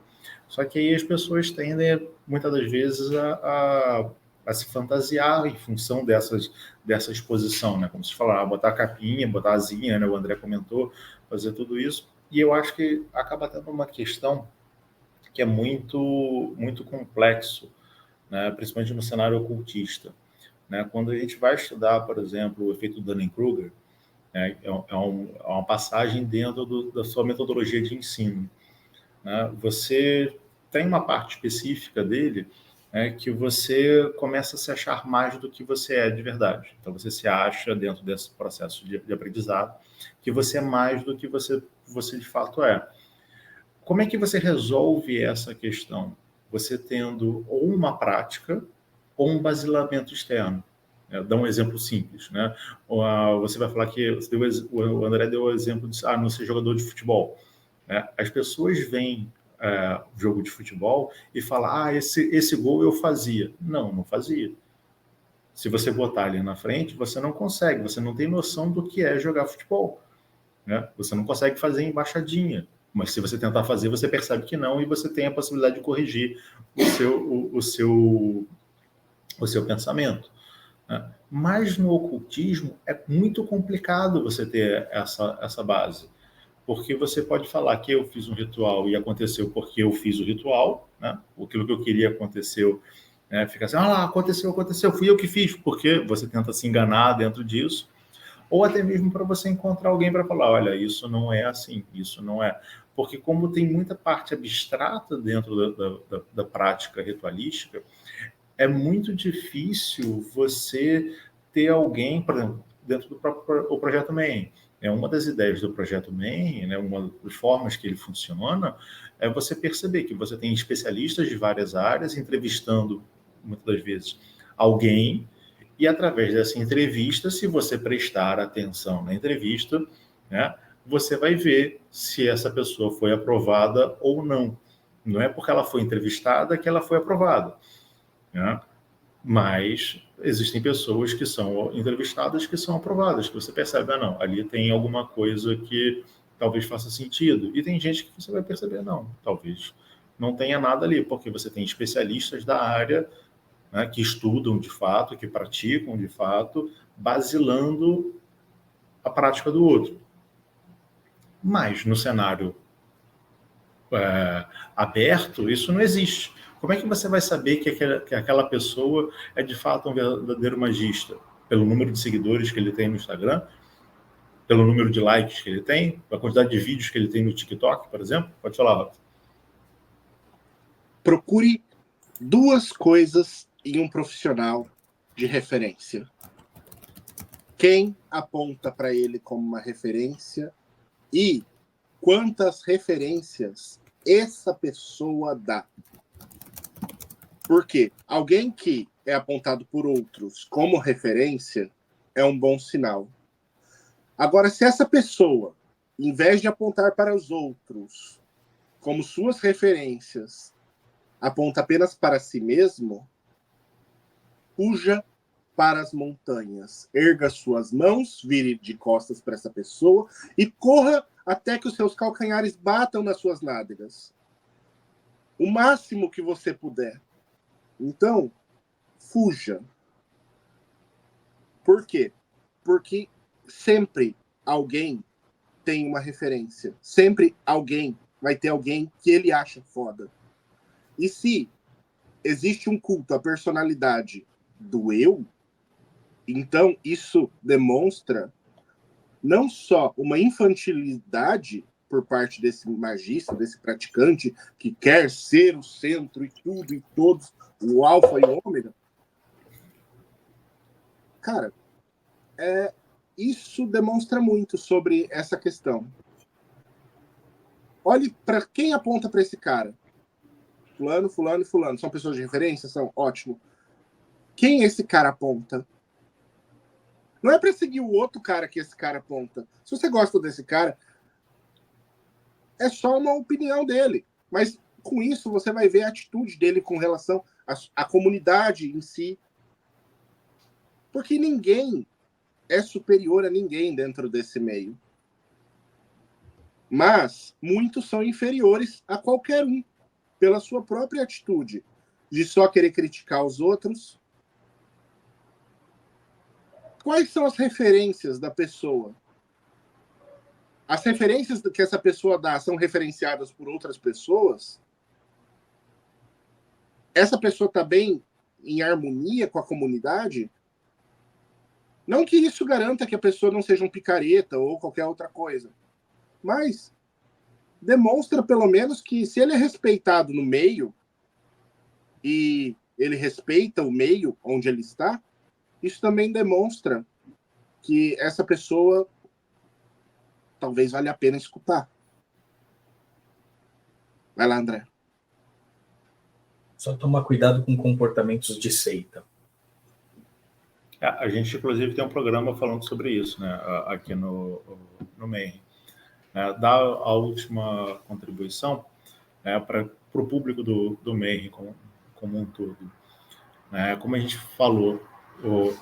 Só que aí as pessoas tendem, muitas das vezes, a se fantasiar em função dessa exposição, né? Como se falar, botar a capinha, botar a asinha, né? O André comentou, fazer tudo isso. E eu acho que acaba tendo uma questão que é muito, muito complexo, né? Principalmente no cenário ocultista, né? Quando a gente vai estudar, por exemplo, o efeito Dunning-Kruger, né? É uma passagem dentro da sua metodologia de ensino, né? Você tem uma parte específica dele, né, que você começa a se achar mais do que você é de verdade. Então, você se acha, dentro desse processo de aprendizado, que você é mais do que você de fato é. Como é que você resolve essa questão? Você tendo ou uma prática ou um basilamento externo. Dá um exemplo simples, né? Você vai falar que o André deu o exemplo de não ser jogador de futebol, né? As pessoas veem jogo de futebol e falam, esse gol eu fazia. Não fazia. Se você botar ali na frente, você não consegue, você não tem noção do que é jogar futebol, né? Você não consegue fazer embaixadinha, mas se você tentar fazer, você percebe que não, e você tem a possibilidade de corrigir o seu pensamento, né? Mas no ocultismo é muito complicado você ter essa base, porque você pode falar que eu fiz um ritual e aconteceu porque eu fiz o ritual, né? Aquilo que eu queria aconteceu, né? Fica assim, aconteceu, fui eu que fiz, porque você tenta se enganar dentro disso, ou até mesmo para você encontrar alguém para falar, olha, isso não é assim, isso não é. Porque como tem muita parte abstrata dentro da prática ritualística, é muito difícil você ter alguém, por exemplo, dentro do próprio o Projeto MAN. Uma das ideias do Projeto MAN, né, uma das formas que ele funciona, é você perceber que você tem especialistas de várias áreas entrevistando, muitas das vezes, alguém, e através dessa entrevista, se você prestar atenção na entrevista, né, você vai ver se essa pessoa foi aprovada ou não. Não é porque ela foi entrevistada que ela foi aprovada, né? Mas existem pessoas que são entrevistadas que são aprovadas, que você percebe, não, ali tem alguma coisa que talvez faça sentido. E tem gente que você vai perceber, não, talvez não tenha nada ali, porque você tem especialistas da área, né, que estudam de fato, que praticam de fato, basilando a prática do outro. Mas no cenário aberto, isso não existe. Como é que você vai saber que aquela pessoa é de fato um verdadeiro magista? Pelo número de seguidores que ele tem no Instagram, pelo número de likes que ele tem, pela quantidade de vídeos que ele tem no TikTok, por exemplo? Pode falar, Rafa. Procure duas coisas em um profissional de referência. Quem aponta para ele como uma referência e quantas referências essa pessoa dá. Porque alguém que é apontado por outros como referência é um bom sinal. Agora, se essa pessoa, em vez de apontar para os outros como suas referências, aponta apenas para si mesmo, fuja para as montanhas. Erga suas mãos, vire de costas para essa pessoa e corra até que os seus calcanhares batam nas suas nádegas. O máximo que você puder. Então, fuja. Por quê? Porque sempre alguém tem uma referência. Sempre vai ter alguém que ele acha foda. E se existe um culto à personalidade do eu, então isso demonstra não só uma infantilidade por parte desse magista, desse praticante, que quer ser o centro e tudo e todos, o alfa e o ômega. Cara, isso demonstra muito sobre essa questão. Olhe para quem aponta para esse cara. Fulano, fulano e fulano. São pessoas de referência? São? Ótimo. Quem esse cara aponta? Não é para seguir o outro cara que esse cara aponta. Se você gosta desse cara, é só uma opinião dele. Mas com isso você vai ver a atitude dele com relação à comunidade em si. Porque ninguém é superior a ninguém dentro desse meio. Mas muitos são inferiores a qualquer um pela sua própria atitude de só querer criticar os outros. Quais são as referências da pessoa? As referências que essa pessoa dá são referenciadas por outras pessoas? Essa pessoa está bem em harmonia com a comunidade? Não que isso garanta que a pessoa não seja um picareta ou qualquer outra coisa, mas demonstra pelo menos que se ele é respeitado no meio e ele respeita o meio onde ele está, isso também demonstra que essa pessoa talvez valha a pena escutar. Vai lá, André. Só tomar cuidado com comportamentos de seita. A gente, inclusive, tem um programa falando sobre isso, né, aqui no MEI. Dá a última contribuição, né, para o público do MEI como um todo. Como a gente falou...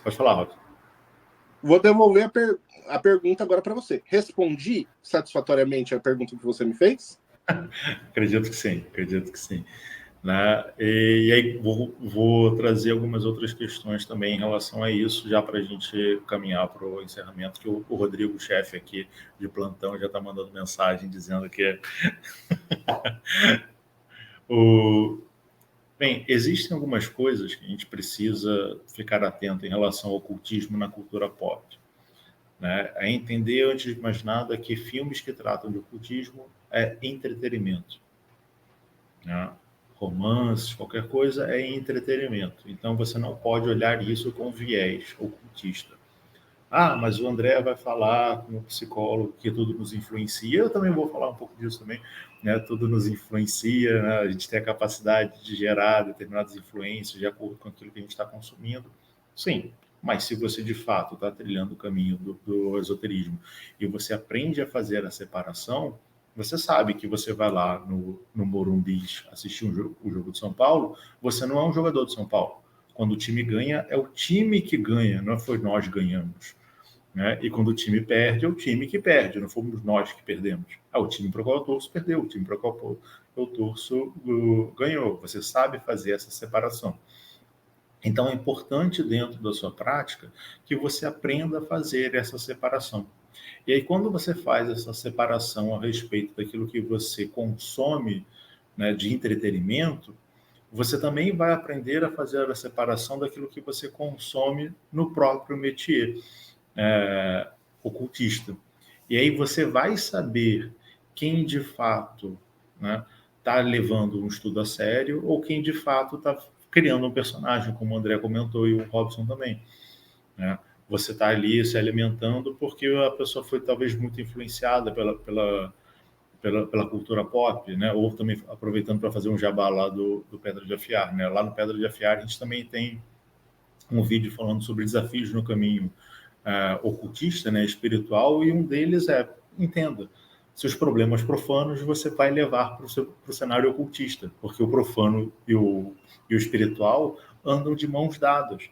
Pode falar, Rob. Vou devolver a pergunta agora para você. Respondi satisfatoriamente a pergunta que você me fez? Acredito que sim. Né? E aí vou trazer algumas outras questões também em relação a isso, já para a gente caminhar para o encerramento, que o Rodrigo, chefe aqui de plantão, já está mandando mensagem dizendo que... Bem, existem algumas coisas que a gente precisa ficar atento em relação ao ocultismo na cultura pop. Né? É entender, antes de mais nada, que filmes que tratam de ocultismo é entretenimento. Né? Romances, qualquer coisa é entretenimento. Então, você não pode olhar isso com viés ocultista. Mas o André vai falar como psicólogo que tudo nos influencia. Eu também vou falar um pouco disso também. Né? Tudo nos influencia, né? A gente tem a capacidade de gerar determinadas influências de acordo com aquilo que a gente está consumindo. Sim, mas se você de fato está trilhando o caminho do esoterismo e você aprende a fazer a separação, você sabe que você vai lá no Morumbi assistir o jogo de São Paulo, você não é um jogador de São Paulo. Quando o time ganha, é o time que ganha, não foi nós ganhamos. Né? E quando o time perde, é o time que perde, não fomos nós que perdemos. O time para o qual eu torço perdeu, o time para o qual eu torço ganhou. Você sabe fazer essa separação. Então é importante dentro da sua prática que você aprenda a fazer essa separação. E aí quando você faz essa separação a respeito daquilo que você consome, né, de entretenimento, você também vai aprender a fazer a separação daquilo que você consome no próprio métier ocultista. E aí você vai saber quem de fato está levando um estudo a sério ou quem de fato está criando um personagem, como o André comentou e o Robson também. Né? Você está ali se alimentando porque a pessoa foi talvez muito influenciada pela cultura pop, né? Ou também aproveitando para fazer um jabá lá do Pedra de Afiar. Né? Lá no Pedra de Afiar a gente também tem um vídeo falando sobre desafios no caminho ocultista, né? Espiritual, e um deles entenda, seus problemas profanos você vai levar para o cenário ocultista, porque o profano e o espiritual andam de mãos dadas.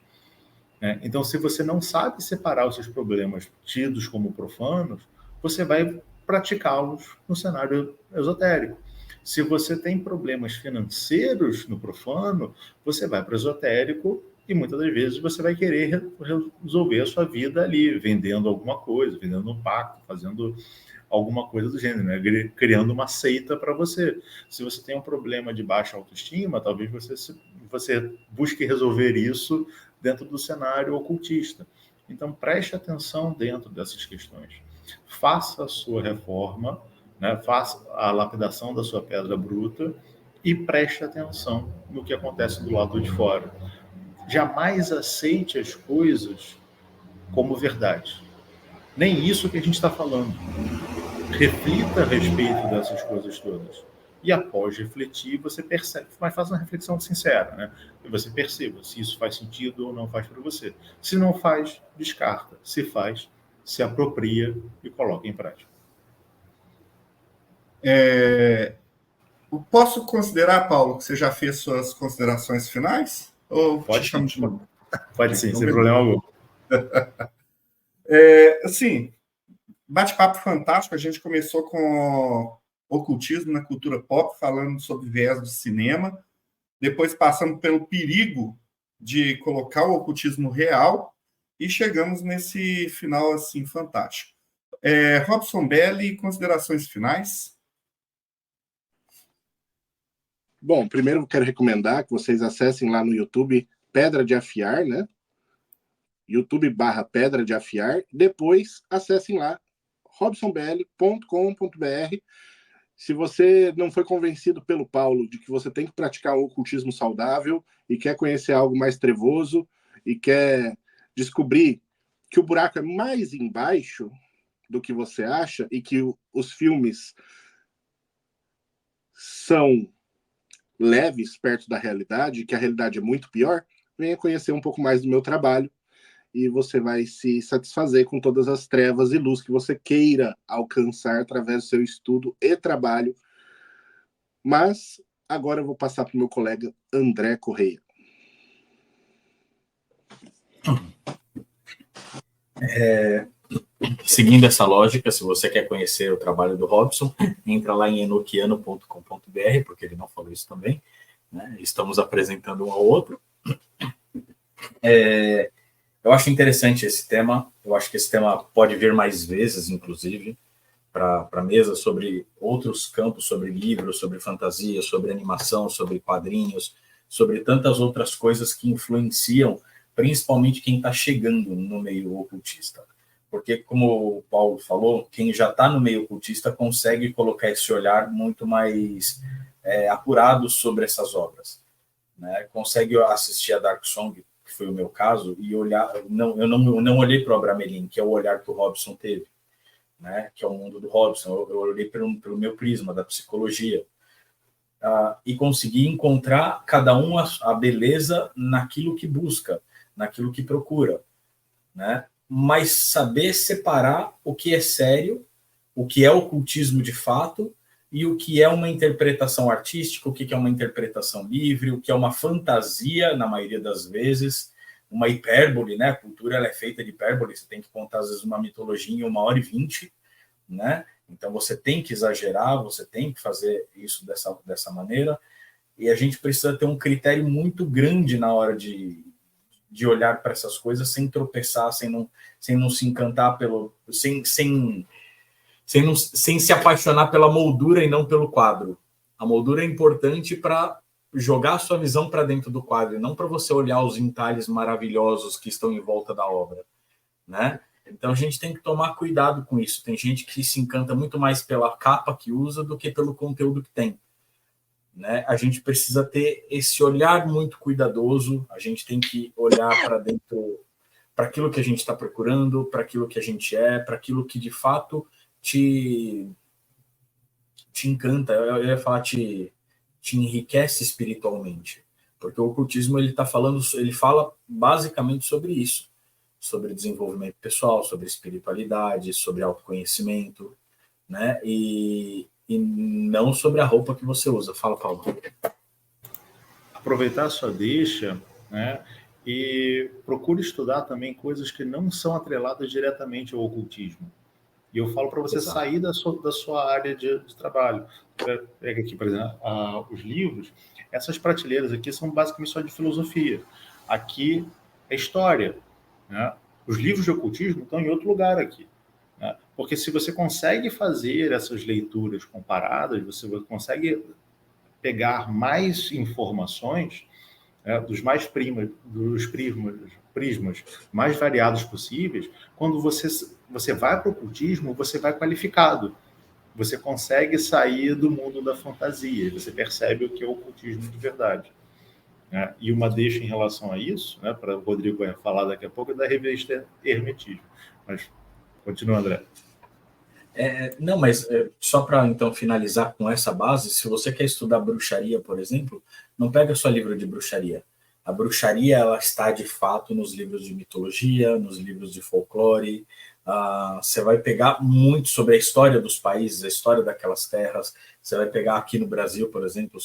Né? Então, se você não sabe separar os seus problemas tidos como profanos, você vai praticá-los no cenário esotérico. Se você tem problemas financeiros no profano, você vai para o esotérico e muitas das vezes você vai querer resolver a sua vida ali, vendendo alguma coisa, vendendo um pacto, fazendo alguma coisa do gênero, né? Criando uma seita para você. Se você tem um problema de baixa autoestima, talvez você busque resolver isso dentro do cenário ocultista. Então, preste atenção dentro dessas questões. Faça a sua reforma, né? Faça a lapidação da sua pedra bruta e preste atenção no que acontece do lado de fora. Jamais aceite as coisas como verdade. Nem isso que a gente está falando. Reflita a respeito dessas coisas todas. E após refletir, você percebe, mas faça uma reflexão sincera, né? E você perceba se isso faz sentido ou não faz para você. Se não faz, descarta. Se faz, se apropria e coloca em prática. Posso considerar, Paulo, que você já fez suas considerações finais? Ou Pode, te chamo de novo? Pode sim, sem problema algum. Assim, bate-papo fantástico. A gente começou com ocultismo na cultura pop, falando sobre viés do cinema. Depois passamos pelo perigo de colocar o ocultismo real e chegamos nesse final assim fantástico. Robson Belli, considerações finais? Bom, primeiro eu quero recomendar que vocês acessem lá no YouTube Pedra de Afiar, né? YouTube/Pedra de Afiar. Depois acessem lá robsonbelli.com.br. Se você não foi convencido pelo Paulo de que você tem que praticar um ocultismo saudável e quer conhecer algo mais trevoso e quer descobrir que o buraco é mais embaixo do que você acha e que os filmes são leves perto da realidade, que a realidade é muito pior, venha conhecer um pouco mais do meu trabalho e você vai se satisfazer com todas as trevas e luz que você queira alcançar através do seu estudo e trabalho. Mas agora eu vou passar para o meu colega André Correia. Seguindo essa lógica, se você quer conhecer o trabalho do Robson, entra lá em enoquiano.com.br, porque ele não falou isso também, né? Estamos apresentando um ao outro. Eu acho interessante esse tema, eu acho que esse tema pode vir mais vezes, inclusive, para a mesa sobre outros campos, sobre livros, sobre fantasia, sobre animação, sobre quadrinhos, sobre tantas outras coisas que influenciam, principalmente quem está chegando no meio ocultista. Porque, como o Paulo falou, quem já está no meio ocultista consegue colocar esse olhar muito mais apurado sobre essas obras, né? Consegue assistir a Dark Song, que foi o meu caso, e olhar. Eu não olhei para o Abramelin, que é o olhar que o Robson teve, né? Que é o mundo do Robson. Eu olhei pelo meu prisma da psicologia. E consegui encontrar cada um a beleza naquilo que busca, naquilo que procura, né? Mas saber separar o que é sério, o que é ocultismo de fato, e o que é uma interpretação artística, o que é uma interpretação livre, o que é uma fantasia, na maioria das vezes, uma hipérbole, né? A cultura ela é feita de hipérbole, você tem que contar, às vezes, uma mitologia em 1h20, né? Então, você tem que exagerar, você tem que fazer isso dessa maneira, e a gente precisa ter um critério muito grande na hora de olhar para essas coisas sem tropeçar, sem não se encantar sem se apaixonar pela moldura e não pelo quadro. A moldura é importante para jogar a sua visão para dentro do quadro, e não para você olhar os entalhes maravilhosos que estão em volta da obra, né? Então a gente tem que tomar cuidado com isso. Tem gente que se encanta muito mais pela capa que usa do que pelo conteúdo que tem, né? A gente precisa ter esse olhar muito cuidadoso, a gente tem que olhar para dentro, para aquilo que a gente está procurando, para aquilo que a gente para aquilo que de fato te encanta, eu ia falar te enriquece espiritualmente, porque o ocultismo ele fala basicamente sobre isso, sobre desenvolvimento pessoal, sobre espiritualidade, sobre autoconhecimento, né? E não sobre a roupa que você usa. Fala, Paulo. Aproveitar a sua deixa, né? E procure estudar também coisas que não são atreladas diretamente ao ocultismo. E eu falo para você sair da sua área de trabalho. Pega aqui, por exemplo, os livros. Essas prateleiras aqui são basicamente só de filosofia. Aqui é história, né? Os livros de ocultismo estão em outro lugar aqui, né? Porque se você consegue fazer essas leituras comparadas, você consegue pegar mais informações, né, dos prismas mais variados possíveis. Quando você vai para o ocultismo, você vai qualificado. Você consegue sair do mundo da fantasia, e você percebe o que é o ocultismo de verdade. Né? E uma deixa em relação a isso, né, para o Rodrigo falar daqui a pouco, é da revista Hermetismo. Mas continua, André. Não, mas só para então finalizar com essa base, se você quer estudar bruxaria, por exemplo, não pega só livro de bruxaria. A bruxaria, ela está de fato nos livros de mitologia, nos livros de folclore. Você vai pegar muito sobre a história dos países, a história daquelas terras. Você vai pegar aqui no Brasil, por exemplo,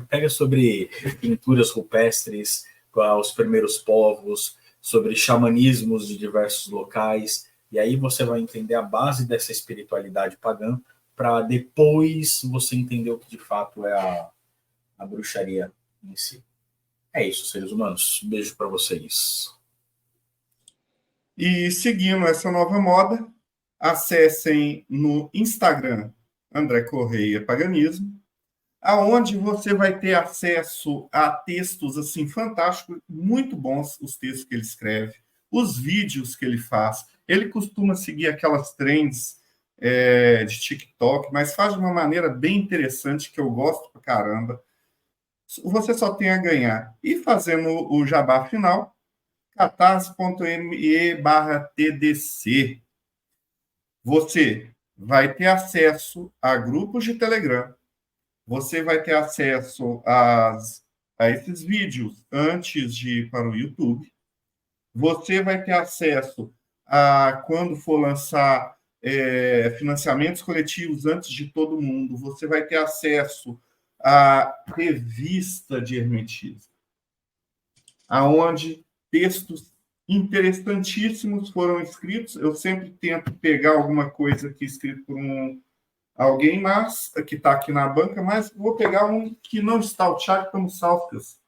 pega sobre pinturas rupestres, os primeiros povos, sobre xamanismos de diversos locais. E aí você vai entender a base dessa espiritualidade pagã para depois você entender o que de fato é a bruxaria em si. É isso, seres humanos. Beijo para vocês. E seguindo essa nova moda, acessem no Instagram André Correia Paganismo, aonde você vai ter acesso a textos assim fantásticos, muito bons os textos que ele escreve, os vídeos que ele faz. Ele costuma seguir aquelas trends de TikTok, mas faz de uma maneira bem interessante, que eu gosto pra caramba. Você só tem a ganhar. E fazendo o jabá final, catarse.me/TDC. Você vai ter acesso a grupos de Telegram, você vai ter acesso a esses vídeos antes de ir para o YouTube, você vai ter acesso a, quando for lançar financiamentos coletivos antes de todo mundo, você vai ter acesso à revista de hermetismo, aonde textos interessantíssimos foram escritos. Eu sempre tento pegar alguma coisa aqui escrito por alguém, mas que está aqui na banca, mas vou pegar um que não está, o Thiago Tamussauskas.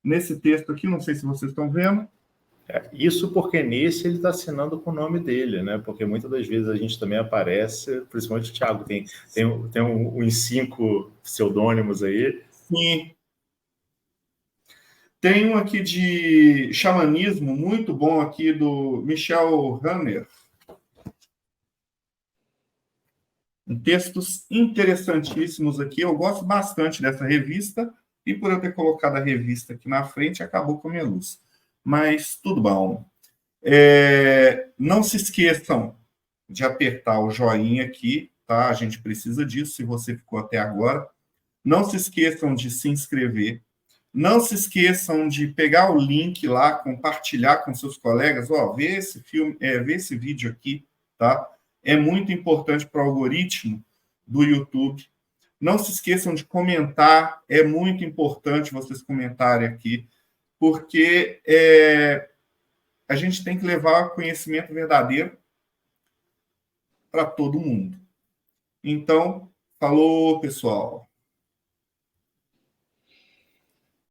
Nesse texto aqui, não sei se vocês estão vendo. Isso porque nesse ele está assinando com o nome dele, né? Porque muitas das vezes a gente também aparece, principalmente o Thiago, tem uns 5 pseudônimos aí. Sim. Tem um aqui de xamanismo, muito bom aqui, do Michel Hanner. Textos interessantíssimos aqui. Eu gosto bastante dessa revista, e por eu ter colocado a revista aqui na frente, acabou com a minha luz. Mas tudo bom. Não se esqueçam de apertar o joinha aqui, tá? A gente precisa disso, se você ficou até agora. Não se esqueçam de se inscrever. Não se esqueçam de pegar o link lá, compartilhar com seus colegas. Vê esse filme, vê esse vídeo aqui, tá? É muito importante para o algoritmo do YouTube. Não se esqueçam de comentar. É muito importante vocês comentarem aqui, porque a gente tem que levar conhecimento verdadeiro para todo mundo. Então, falou, pessoal.